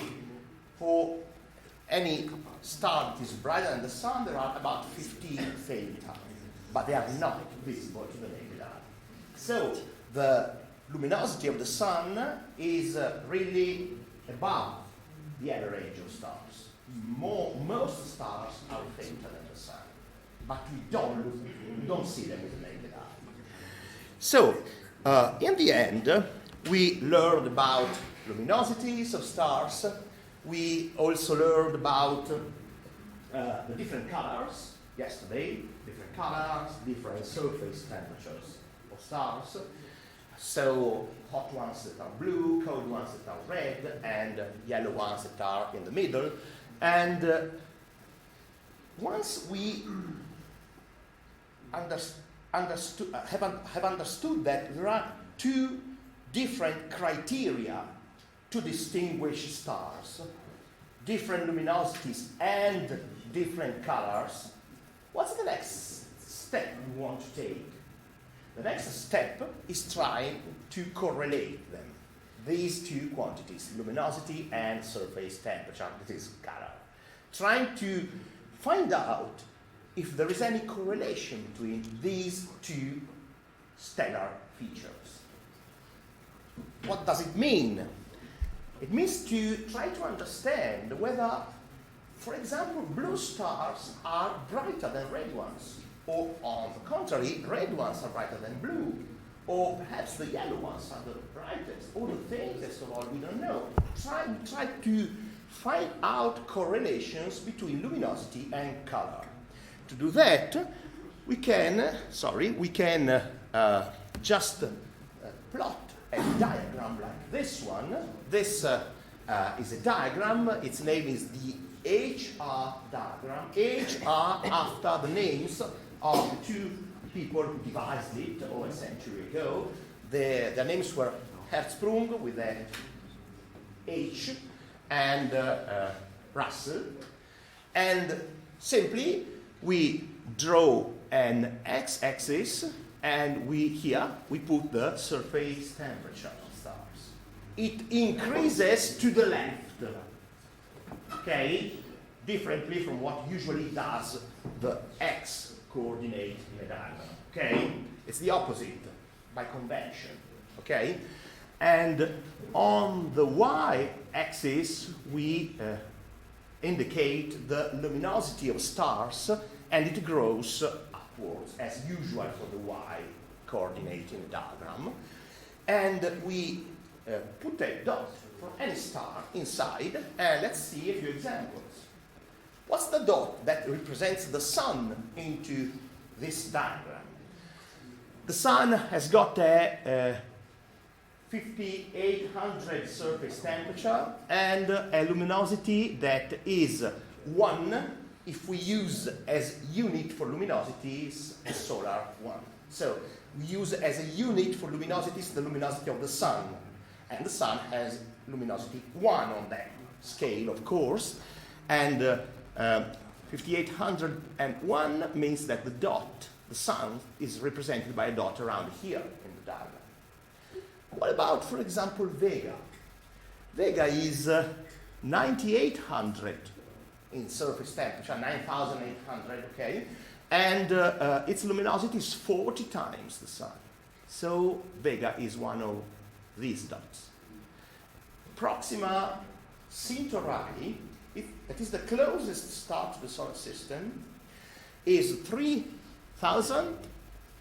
For any star that is brighter than the sun, there are about 15 fainter, but they are not visible to the naked eye. So the luminosity of the sun is really above the average of stars. Most stars are fainter than the sun, but we don't see them with the naked eye. So, in the end, we learned about luminosities of stars. We also learned about the different colors yesterday, different colors, different surface temperatures of stars. So hot ones that are blue, cold ones that are red, and yellow ones that are in the middle. And once we have understood that there are two different criteria to distinguish stars, different luminosities and different colors, what's the next step we want to take? The next step is trying to correlate them, these two quantities, luminosity and surface temperature, this is color. Trying to find out if there is any correlation between these two stellar features. What does it mean? It means to try to understand whether, for example, blue stars are brighter than red ones, or on the contrary, red ones are brighter than blue, or perhaps the yellow ones are the brightest. All the things, first of all, we don't know. Try to find out correlations between luminosity and color. To do that, we can just plot a diagram like this one. This is a diagram. Its name is the HR diagram. HR after the names of the two people who devised it over a century ago. Their names were Hertzsprung with an H and Russell. And simply we draw an x-axis and here we put the surface temperature of stars. It increases to the left, okay? Differently from what usually does the x coordinate in a diagram, okay? It's the opposite by convention, okay? And on the y-axis we indicate the luminosity of stars, and it grows upwards as usual for the y coordinate in the diagram. And we put a dot for any star inside, and let's see a few examples. What's the dot that represents the sun into this diagram? The sun has got a 5800 surface temperature and a luminosity that is 1 if we use as unit for luminosities a solar one. So we use as a unit for luminosities the luminosity of the sun, and the sun has luminosity 1 on that scale, of course, and 5801 means that the dot, the sun, is represented by a dot around here in the diagram. What about, for example, Vega? Vega is 9800 in surface temperature, 9800, okay? And its luminosity is 40 times the sun. So Vega is one of these dots. Proxima Centauri, that is the closest star to the solar system, is 3000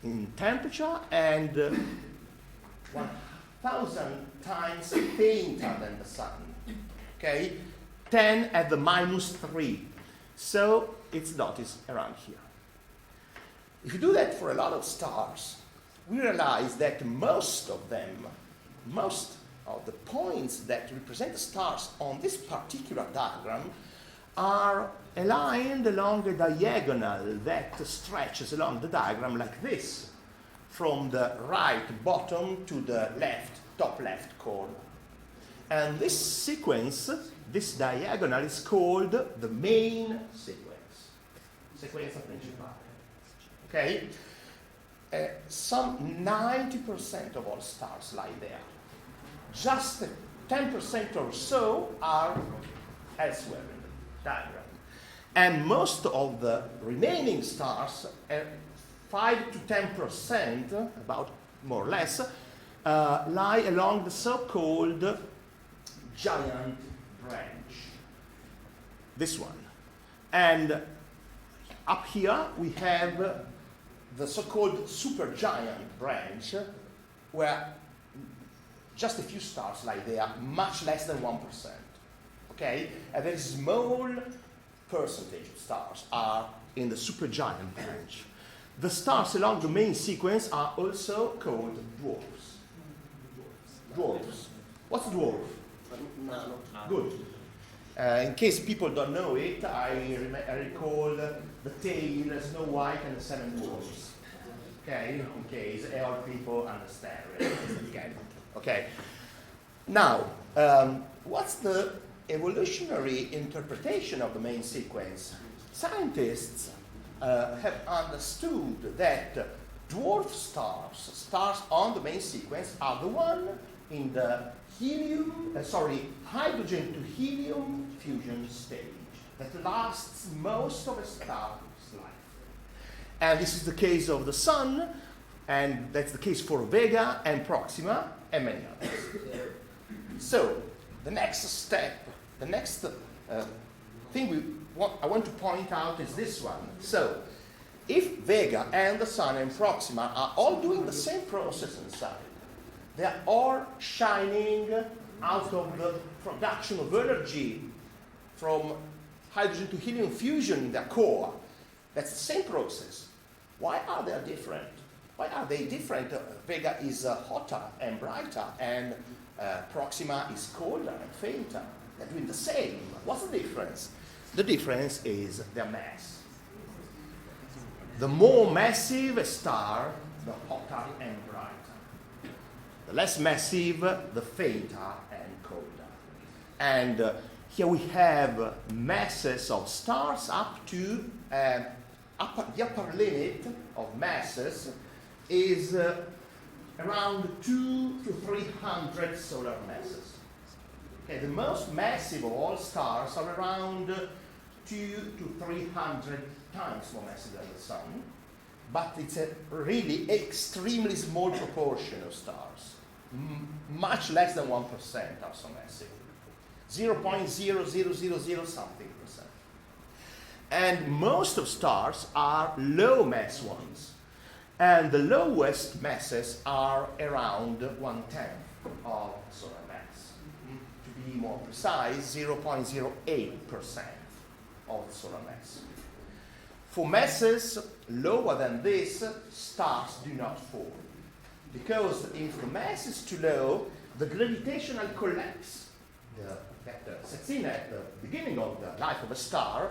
in temperature and 1000 times fainter than the sun, okay? 10 at the -3. So its dot is around here. If you do that for a lot of stars, we realize that most of the points that represent the stars on this particular diagram are aligned along a diagonal that stretches along the diagram like this, from the right bottom to the left, top left corner. And this sequence, this diagonal, is called the main sequence, sequenza principale. Okay? Some 90% of all stars lie there. Just 10% or so are elsewhere in the diagram. And most of the remaining stars, 5 to 10%, about more or less, lie along the so-called giant branch. This one. And up here we have the so-called supergiant branch, where just a few stars lie there, much less than 1%. Okay? A very small percentage of stars are in the supergiant branch. The stars along the main sequence are also called dwarfs. Dwarfs. What's a dwarf? Good. In case people don't know it, I recall the tale Snow White and the Seven Dwarfs. Okay, in case all people understand it. Get it. Okay. Now, what's the evolutionary interpretation of the main sequence? Scientists have understood that dwarf stars, stars on the main sequence, are the one in the hydrogen to helium fusion stage that lasts most of a star's life. And this is the case of the Sun, and that's the case for Vega and Proxima and many others. So the next step, the next thing I want to point out is this one. So if Vega and the Sun and Proxima are all doing the same process inside, they are all shining out of the production of energy from hydrogen to helium fusion in their core. That's the same process. Why are they different? Why are they different? Vega is hotter and brighter, and Proxima is colder and fainter. They're doing the same. What's the difference? The difference is their mass. The more massive a star, the hotter and brighter. The less massive, the fainter and colder. And here we have masses of stars up to the upper limit of masses is around 200 to 300 solar masses. Okay, the most massive of all stars are around 200 to 300 times more massive than the Sun, but it's a really extremely small proportion of stars. Much less than 1% are so massive. 0.0000 something percent. And most of stars are low mass ones. And the lowest masses are around 1/10 of solar mass. To be more precise, 0.08% of solar mass. For masses lower than this, stars do not form. Because if the mass is too low, the gravitational collapse that sets in at the beginning of the life of a star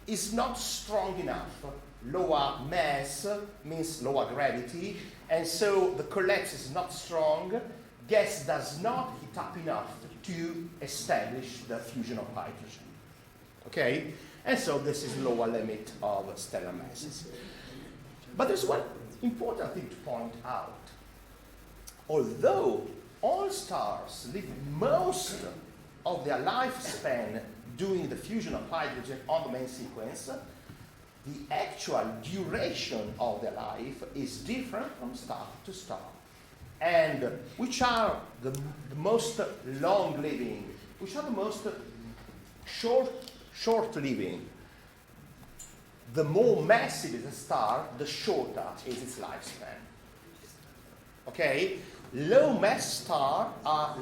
is not strong enough. Lower mass means lower gravity, and so the collapse is not strong. Gas does not heat up enough to establish the fusion of hydrogen. Okay? And so this is lower limit of stellar masses. But there's one important thing to point out. Although all stars live most of their lifespan doing the fusion of hydrogen on the main sequence, the actual duration of their life is different from star to star. And which are the most long-living, which are the most short-living? The more massive is a star, the shorter is its lifespan. Okay? Low-mass stars are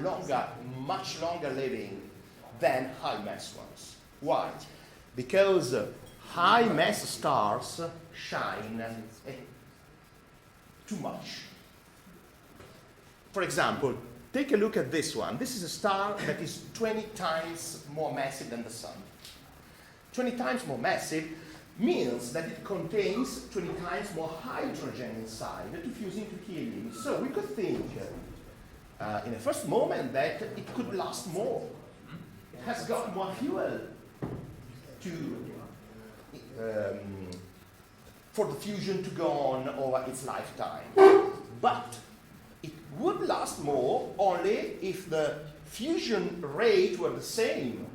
much longer living than high-mass ones. Why? Because high-mass stars shine too much. For example, take a look at this one. This is a star that is 20 times more massive than the Sun. 20 times more massive means that it contains 20 times more hydrogen inside to fuse into helium. So we could think in the first moment that it could last more. It has got more fuel for the fusion to go on over its lifetime. But it would last more only if the fusion rate were the same.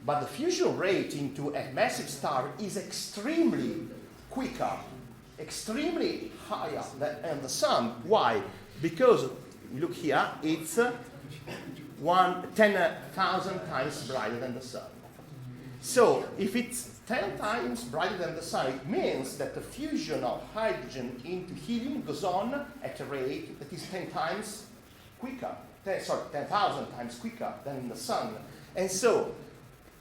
But the fusion rate into a massive star is extremely quicker, extremely higher than the Sun. Why? Because, look here, it's 10,000 times brighter than the Sun. So if it's 10 times brighter than the sun. It means that the fusion of hydrogen into helium goes on at a rate that is 10 times quicker, 10,000 times quicker than the sun. And so,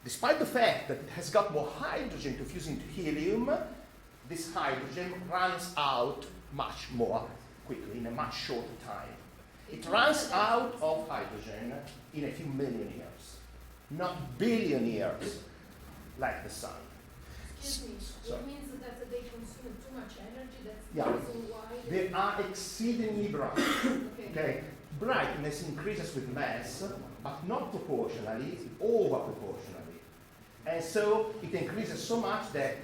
despite the fact that it has got more hydrogen to fuse into helium, this hydrogen runs out much more quickly, in a much shorter time. It runs out of hydrogen in a few million years, not billion years like the sun. Excuse me, Sorry. it means that they consume too much energy, that's the Yeah. reason why They are exceedingly bright. okay. Okay, brightness increases with mass, but not proportionally, over proportionally. And so it increases so much that,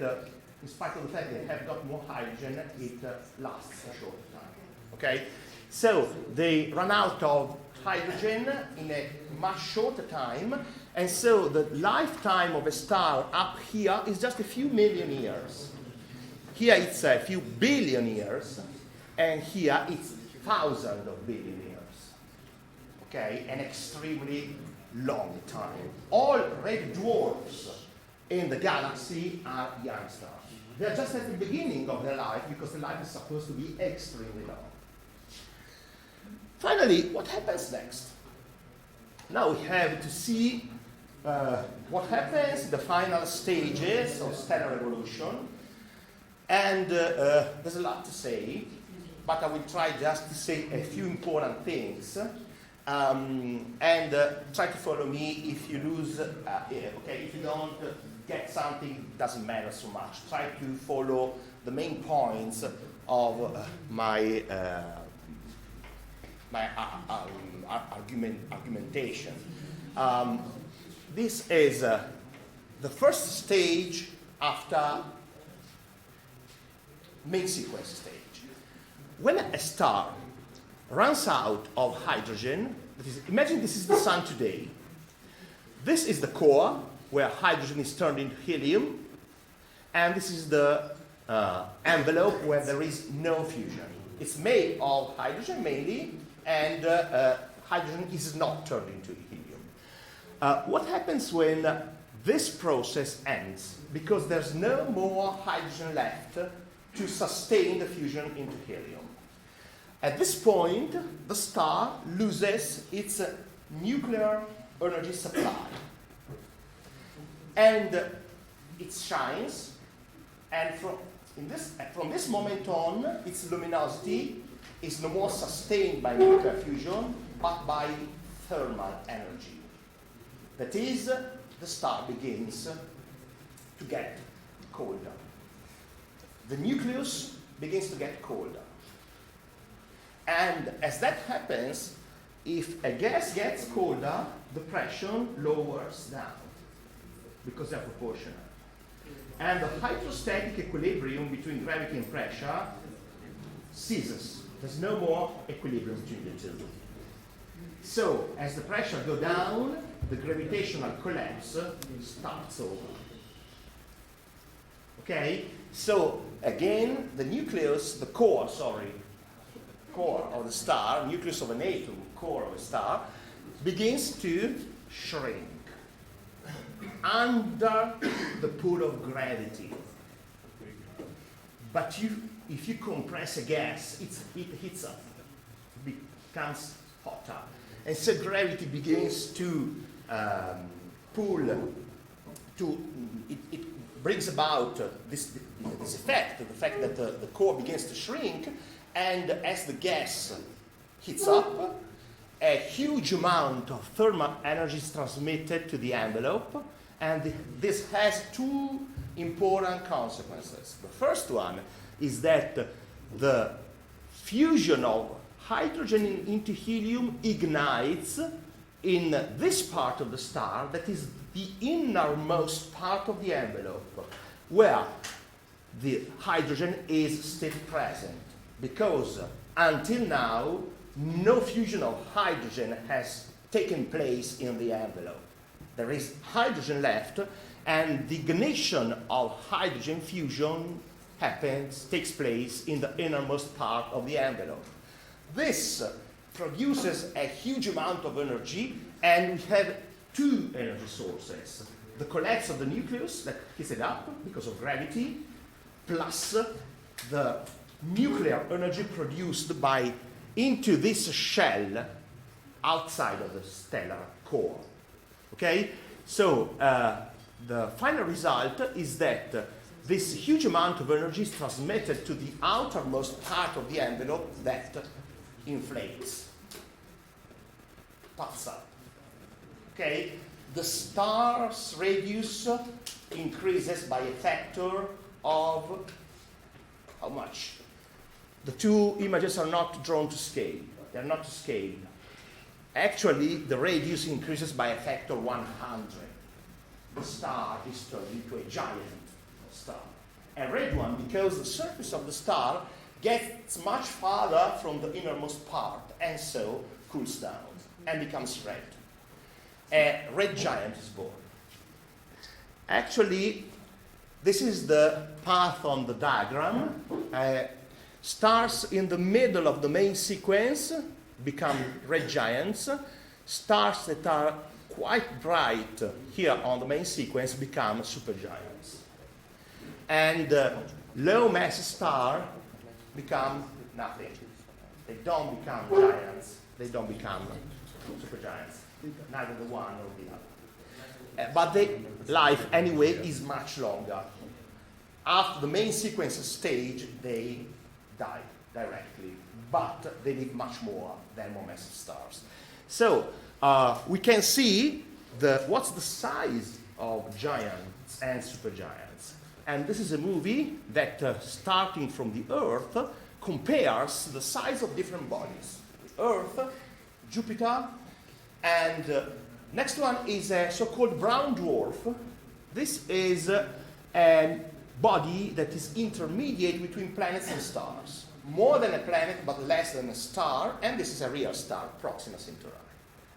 in spite of the fact that they have got more hydrogen, it lasts a short time. Okay, so they run out of hydrogen in a much shorter time, and so the lifetime of a star up here is just a few million years. Here it's a few billion years, and here it's thousands of billion years. Okay, an extremely long time. All red dwarfs in the galaxy are young stars. They are just at the beginning of their life because the life is supposed to be extremely long. Finally, what happens next? Now we have to see what happens in the final stages of stellar evolution. And there's a lot to say, but I will try just to say a few important things. And try to follow me. If you lose, okay, if you don't get something, it doesn't matter so much. Try to follow the main points of my argumentation. This is the first stage after main sequence stage. When a star runs out of hydrogen, that is, imagine this is the sun today. This is the core, where hydrogen is turned into helium, and this is the envelope where there is no fusion. It's made of hydrogen mainly, and hydrogen is not turned into helium. What happens when this process ends? Because there's no more hydrogen left to sustain the fusion into helium. At this point, the star loses its nuclear energy supply. And it shines, and from this moment on, its luminosity is no more sustained by nuclear fusion, but by thermal energy. That is, the star begins to get colder. The nucleus begins to get colder. And as that happens, if a gas gets colder, the pressure lowers down, because they're proportional. And the hydrostatic equilibrium between gravity and pressure ceases. There's no more equilibrium between the two. So, as the pressure goes down, the gravitational collapse starts over. Okay? So, again, the nucleus, the core of the star, nucleus of an atom, core of a star, begins to shrink under the pull of gravity. But if you compress a gas, it heats up, becomes hotter. And so gravity begins to pull, it brings about this effect, the fact that the core begins to shrink, and as the gas heats up, a huge amount of thermal energy is transmitted to the envelope, and this has two important consequences. The first one is that the fusion of hydrogen into helium ignites in this part of the star, that is the innermost part of the envelope, where the hydrogen is still present, because until now, no fusion of hydrogen has taken place in the envelope. There is hydrogen left, and the ignition of hydrogen fusion takes place in the innermost part of the envelope. This produces a huge amount of energy, and we have two energy sources. the collapse of the nucleus that heats it up because of gravity, plus the nuclear energy produced by into this shell outside of the stellar core. Okay? So the final result is that this huge amount of energy is transmitted to the outermost part of the envelope that inflates, puffs up. Okay? The star's radius increases by a factor of how much? The two images are not drawn to scale. They are not to scale. Actually, the radius increases by a factor 100. The star is turned into a giant star. A red one, because the surface of the star gets much farther from the innermost part, and so cools down and becomes red. A red giant is born. Actually, this is the path on the diagram. Stars in the middle of the main sequence become red giants. Stars that are quite bright here on the main sequence become supergiants. And low mass stars become nothing. They don't become giants. They don't become supergiants. Neither the one or the other. But their life, anyway, is much longer. After the main sequence stage, they die directly, but they live much more than more massive stars. So we can see what's the size of giants and supergiants. And this is a movie that, starting from the Earth, compares the size of different bodies. Earth, Jupiter, and next one is a so-called brown dwarf. This is a body that is intermediate between planets and stars. More than a planet, but less than a star, and this is a real star, Proxima Centauri.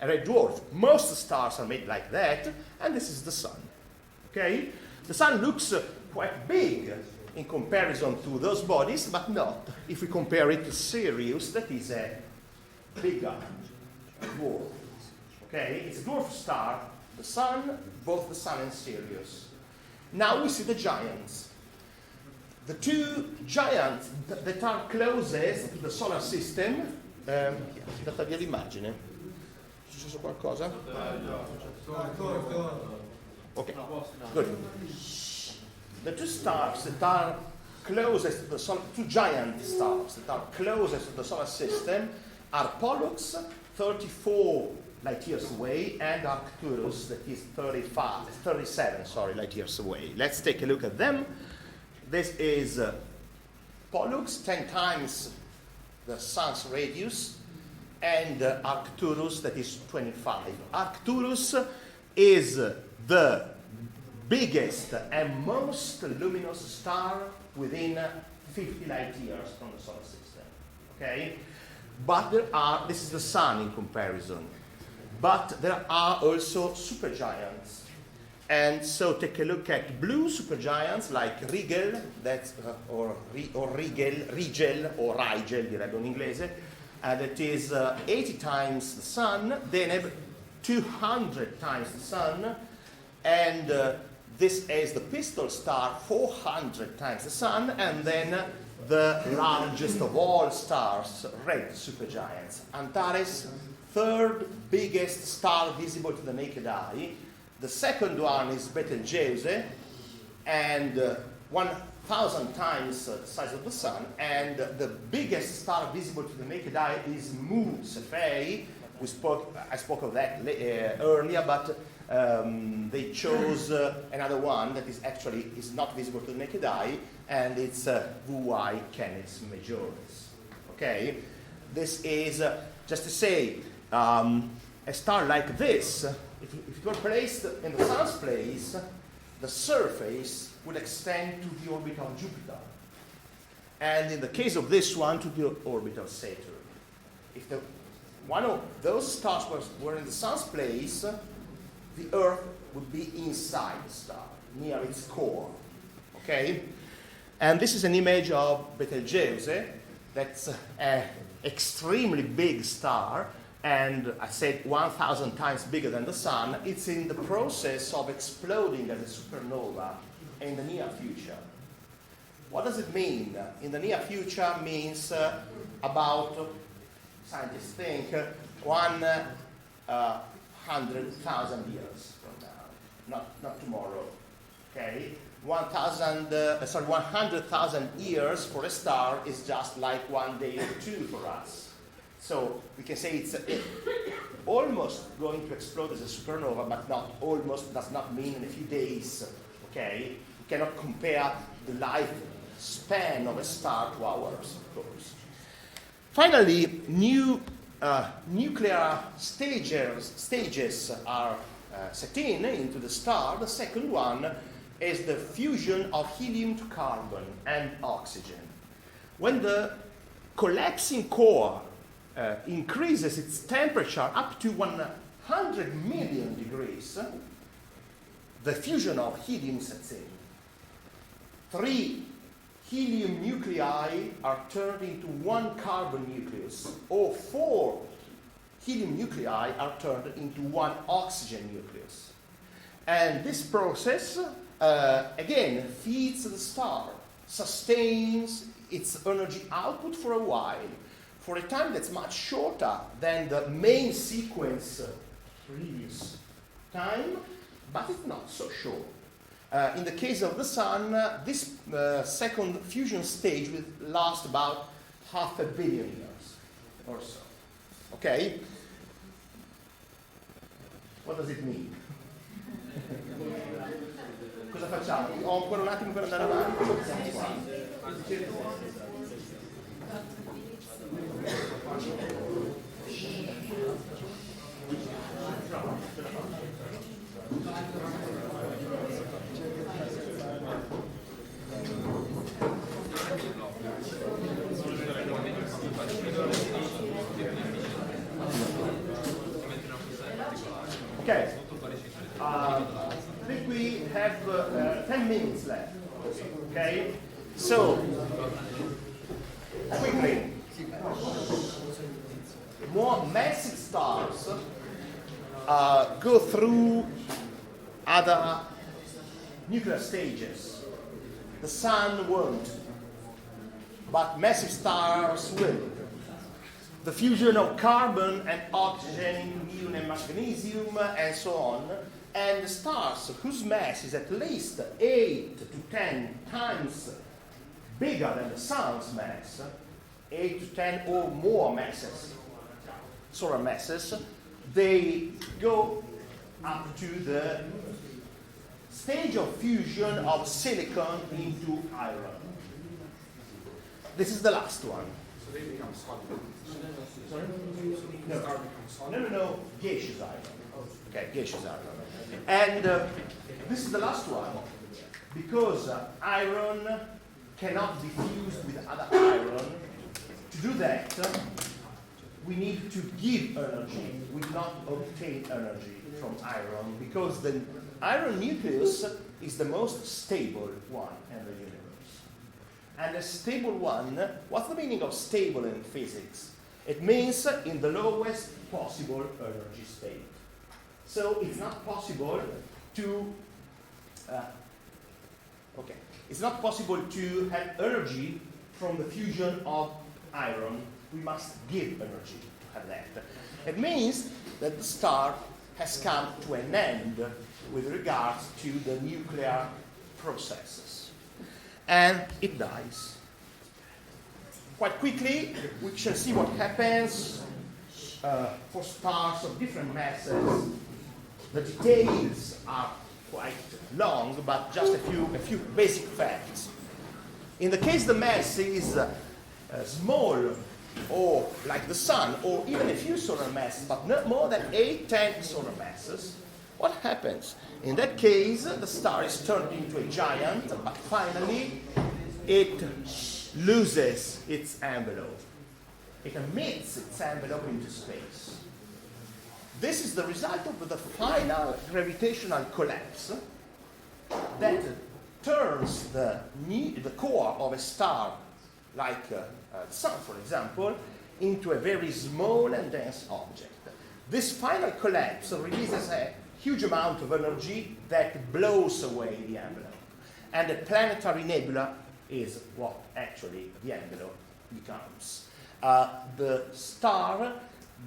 A red dwarf. Most stars are made like that, and this is the Sun. Okay? The Sun looks quite big in comparison to those bodies, but not if we compare it to Sirius, that is a bigger dwarf. Okay? It's a dwarf star, the Sun, both the Sun and Sirius. Now we see the giants. The two giants that are closest to the solar system, data via l'immagine. È successo qualcosa? Ok, good. The two stars that are closest to the solar, two giant stars that are closest to the solar system are Pollux, 34 light years away, and Arcturus, that is 37 light years away. Let's take a look at them. This is Pollux, 10 times the Sun's radius, and Arcturus, that is 25. Arcturus is the biggest and most luminous star within 50 light years from the solar system. Okay? But this is the Sun in comparison. But there are also supergiants. And so take a look at blue supergiants like Rigel, or Rigel, or Rigel, direbbe in inglese, that is 80 times the Sun, then 200 times the Sun, and this is the Pistol Star, 400 times the Sun, and then the largest of all stars, red supergiants. Antares, third biggest star visible to the naked eye. The second one is Betelgeuse, and 1,000 times the size of the Sun. And the biggest star visible to the naked eye is Mu Cephei. I spoke of that earlier, but they chose another one that is not visible to the naked eye, and it's Vui Canis Majoris. Okay, this is just to say a star like this. If it were placed in the Sun's place, the surface would extend to the orbit of Jupiter. And in the case of this one, to the orbit of Saturn. If one of those stars were in the Sun's place, the Earth would be inside the star, near its core. Okay? And this is an image of Betelgeuse. That's an extremely big star. and I said 1,000 times bigger than the sun, it's in the process of exploding as a supernova in the near future. What does it mean? In the near future means about, scientists think, 100,000 years from now, not tomorrow. Okay, 100,000 years for a star is just like 1 day or 2 for us. So we can say it's almost going to explode as a supernova, but not almost does not mean in a few days. Okay, we cannot compare the lifespan of a star to ours, of course. Finally, new nuclear stages are set into the star. The second one is the fusion of helium to carbon and oxygen. When the collapsing core increases its temperature up to 100 million degrees, the fusion of helium sets in. 3 helium nuclei are turned into 1 carbon nucleus, or 4 helium nuclei are turned into 1 oxygen nucleus. And this process, again, feeds the star, sustains its energy output for a while, for a time that's much shorter than the main sequence previous time, but it's not so short. In the case of the sun, this second fusion stage will last about 500 million years or so. Okay? What does it mean? Cosa facciamo? Ho ancora un attimo per andare avanti. Siamo qua. Okay. I think we have 10 minutes left. Okay. So, quickly, more massive stars go through other nuclear stages. The sun won't, but massive stars will. The fusion of carbon and oxygen, neon and magnesium, and so on, and the stars whose mass is at least 8 to 10 times bigger than the sun's mass, 8 to 10 or more masses, solar masses, they go up to the stage of fusion of silicon into iron. This is the last one. So they become solid. Sorry? No, gaseous iron. Okay, gaseous iron. And this is the last one, because iron cannot be fused with other iron. To do that, we need to give energy. We do not obtain energy from iron, because the iron nucleus is the most stable one in the universe. And a stable one, what's the meaning of stable in physics? It means in the lowest possible energy state. So it's not possible to it's not possible to have energy from the fusion of iron. We must give energy to have that. It means that the star has come to an end with regards to the nuclear processes. And it dies. Quite quickly, we shall see what happens for stars of different masses. The details are quite long, but just a few basic facts. In the case the mass is small, or like the sun, or even a few solar masses, but not more than 8-10 solar masses, what happens? In that case, the star is turned into a giant, but finally it loses its envelope. It emits its envelope into space. This is the result of the final gravitational collapse that turns the core of a star, like the sun, for example, into a very small and dense object. This final collapse releases a huge amount of energy that blows away the envelope. And a planetary nebula is what actually the envelope becomes. The star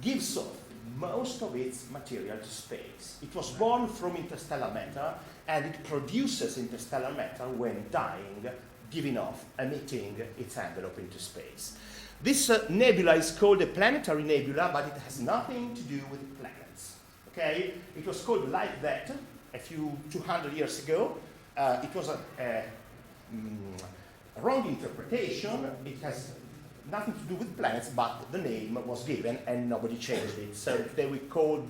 gives off most of its material to space. It was born from interstellar matter, and it produces interstellar matter when dying, giving off, emitting its envelope into space. This nebula is called a planetary nebula, but it has nothing to do with planets. Okay? It was called like that a few 200 years ago. It was a wrong interpretation. It has nothing to do with planets, but the name was given and nobody changed it. So today we call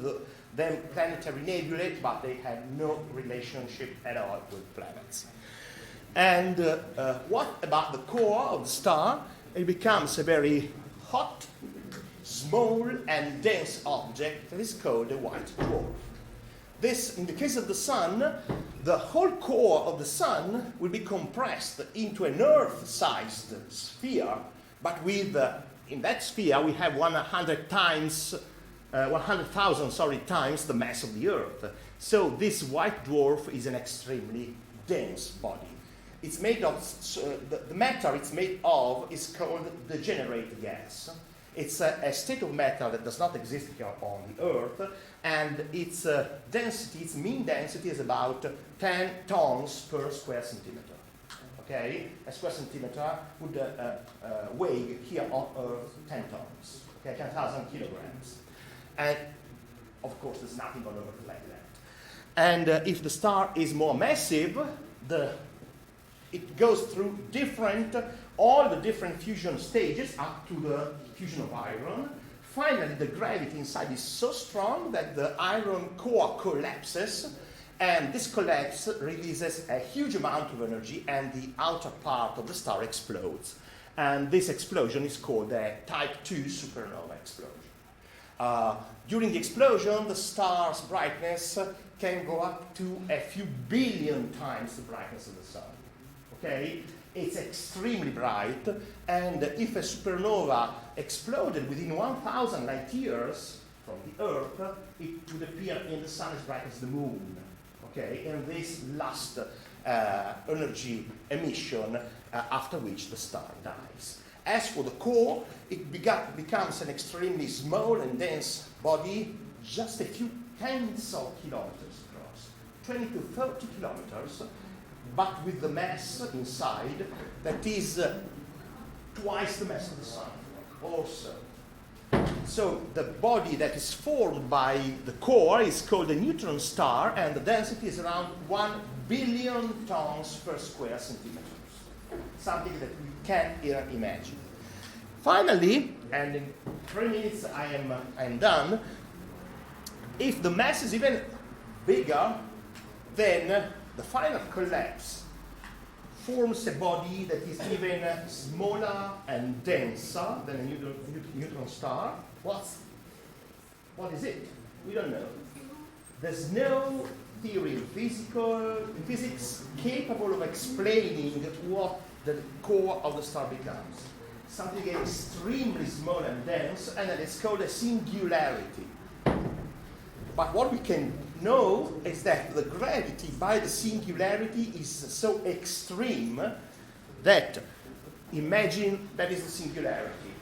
them planetary nebulae, but they have no relationship at all with planets. And what about the core of the star? It becomes a very hot, small, and dense object that is called a white dwarf. This, in the case of the Sun, the whole core of the Sun will be compressed into an Earth-sized sphere, but with, in that sphere, we have 100,000 times the mass of the Earth. So this white dwarf is an extremely dense body. It's made of, the matter it's made of is called degenerate gas. It's a state of matter that does not exist here on the Earth, and its density, its mean density is about 10 tons per square centimeter. Okay? A square centimeter would weigh here on Earth 10 tons, okay? 10,000 kilograms. And of course, there's nothing on Earth like that. And if the star is more massive, it goes through all the different fusion stages up to the fusion of iron. Finally, the gravity inside is so strong that the iron core collapses, and this collapse releases a huge amount of energy, and the outer part of the star explodes. And this explosion is called a type 2 supernova explosion. During the explosion, the star's brightness can go up to a few billion times the brightness of the sun. Okay? It's extremely bright, and if a supernova exploded within 1,000 light years from the Earth, it would appear in the sun as bright as the moon. Okay? And this last energy emission, after which the star dies. As for the core, it becomes an extremely small and dense body, just a few tens of kilometers across, 20 to 30 kilometers, but with the mass inside that is twice the mass of the sun also. So the body that is formed by the core is called a neutron star, and the density is around 1 billion tons per square centimeter. Something that we can't even imagine. Finally, and in 3 minutes I am done, if the mass is even bigger, then the final collapse forms a body that is even smaller and denser than a neutron star. What is it? We don't know. There's no theory in physics capable of explaining what the core of the star becomes. Something extremely small and dense, and it's called a singularity. But what we can know is that the gravity by the singularity is so extreme that imagine that is the singularity,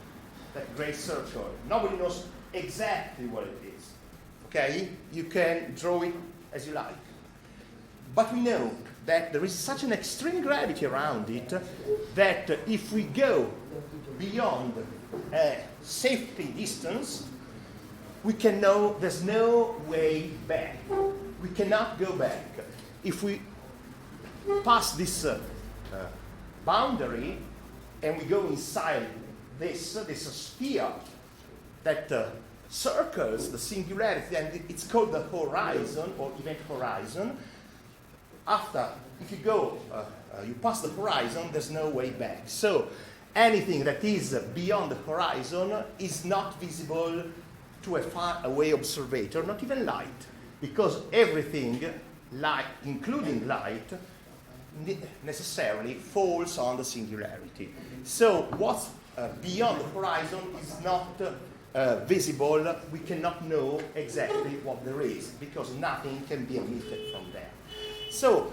that great circle. Nobody knows exactly what it is. Okay? You can draw it as you like. But we know that there is such an extreme gravity around it that if we go beyond a safety distance, we can know there's no way back. We cannot go back. If we pass this boundary and we go inside this sphere that circles the singularity, and it's called the horizon or event horizon. If you go, you pass the horizon, there's no way back. So anything that is beyond the horizon is not visible to a far away observator, not even light, because everything, light, including light, necessarily falls on the singularity. So what's beyond the horizon is not visible. We cannot know exactly what there is because nothing can be emitted from there. So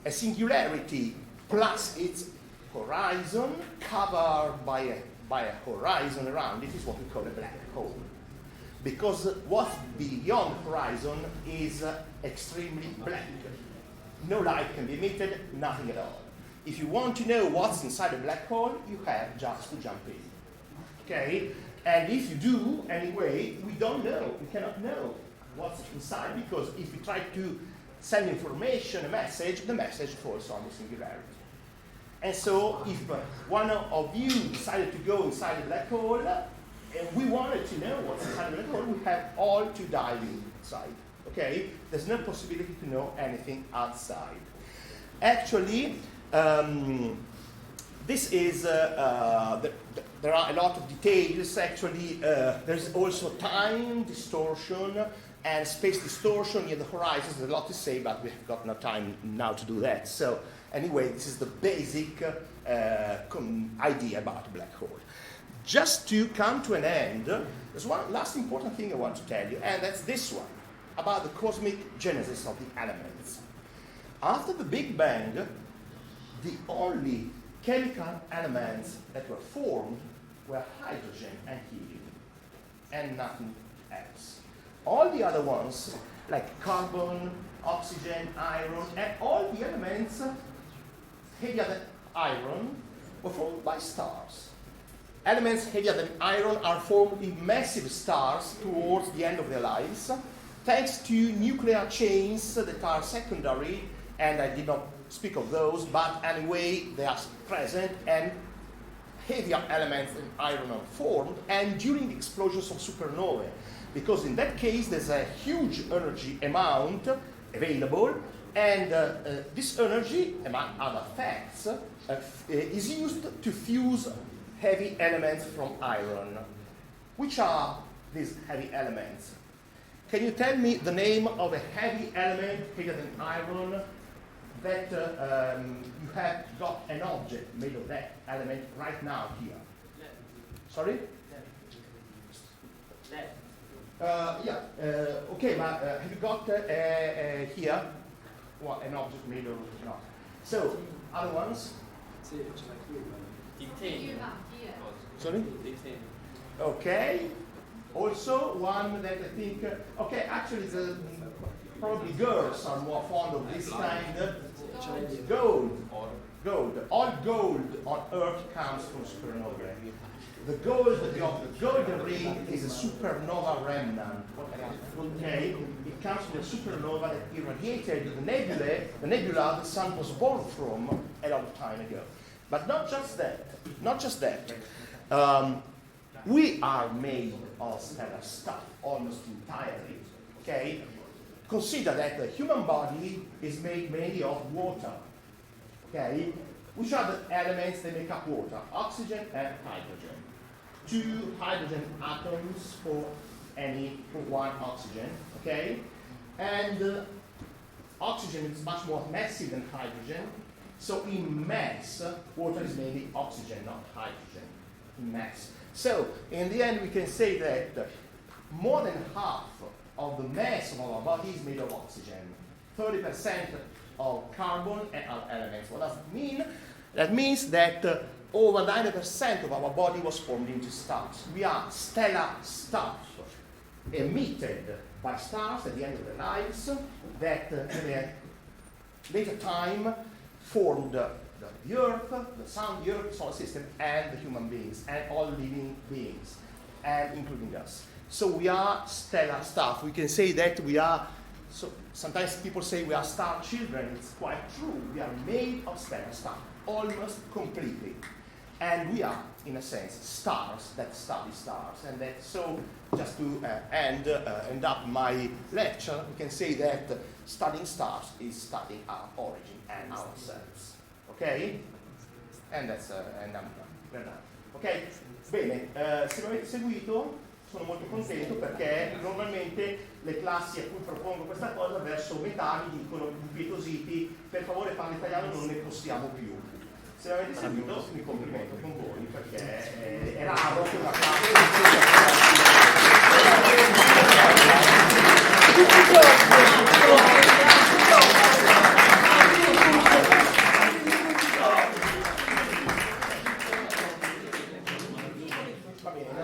a singularity plus its horizon covered by a horizon around it is what we call a black hole. Because what's beyond the horizon is extremely black. No light can be emitted, nothing at all. If you want to know what's inside a black hole, you have just to jump in. Okay? And if you do, anyway, we don't know. We cannot know what's inside because if we try to send information, a message, the message falls on the singularity. And so if one of you decided to go inside a black hole, and we wanted to know what's inside the black hole, we have all to dive inside. Okay? There's no possibility to know anything outside. Actually, this is, there are a lot of details. Actually, there's also time distortion and space distortion near the horizons. There's a lot to say, but we have got no time now to do that. So anyway, this is the basic idea about a black hole. Just to come to an end, there's one last important thing I want to tell you, and that's this one, about the cosmic genesis of the elements. After the Big Bang, the only chemical elements that were formed were hydrogen and helium, and nothing else. All the other ones, like carbon, oxygen, iron, and all the elements heavier than iron were formed by stars. Elements heavier than iron are formed in massive stars towards the end of their lives, thanks to nuclear chains that are secondary, and I did not speak of those, but anyway, they are present, and heavier elements than iron are formed, and during explosions of supernovae, because in that case there's a huge energy amount available, and this energy, among other facts, is used to fuse heavy elements from iron. Which are these heavy elements? Can you tell me the name of a heavy element heavier than iron that you have got an object made of that element right now here? Lead. Sorry? Lead. Okay, but have you got here an object made of no? So, other ones? Titanium. Sorry? Titanium. Okay. Also, one that I think, okay, actually, probably girls are more fond of this kind. Gold. Gold. All gold on Earth comes from supernovae. The gold of the golden ring is a supernova remnant. Okay, it comes from a supernova that irradiated the nebula the sun was born from a lot of time ago. But not just that. Not just that. We are made of stellar stuff almost entirely. Okay, consider that the human body is made mainly of water. Okay, which are the elements that make up water? Oxygen and hydrogen. 2 hydrogen atoms for one oxygen, okay? And oxygen is much more massive than hydrogen, so in mass, water is mainly oxygen, not hydrogen, in mass. So, in the end, we can say that more than half of the mass of our body is made of oxygen, 30% of carbon and other elements. What does it mean? That means that over 90% of our body was formed into stars. We are stellar stuff emitted by stars at the end of their lives that in a later time formed the Earth, the Sun, the Earth, the solar system, and the human beings, and all living beings, and including us. So we are stellar stuff. We can say that we are, so sometimes people say we are star children. It's quite true. We are made of stellar stuff, almost completely. And we are, in a sense, stars that study stars. And that, so, just to end up my lecture, we can say that studying stars is studying our origin and ourselves. Ok? And that's, and I'm done. We're done. Ok? Bene, se lo avete seguito, sono molto contento perché normalmente le classi a cui propongo questa cosa verso metà mi dicono impietositi, per favore parla italiano, non ne possiamo più. Se l'avete seguito mi complimento con voi perché è raro che una classe va bene.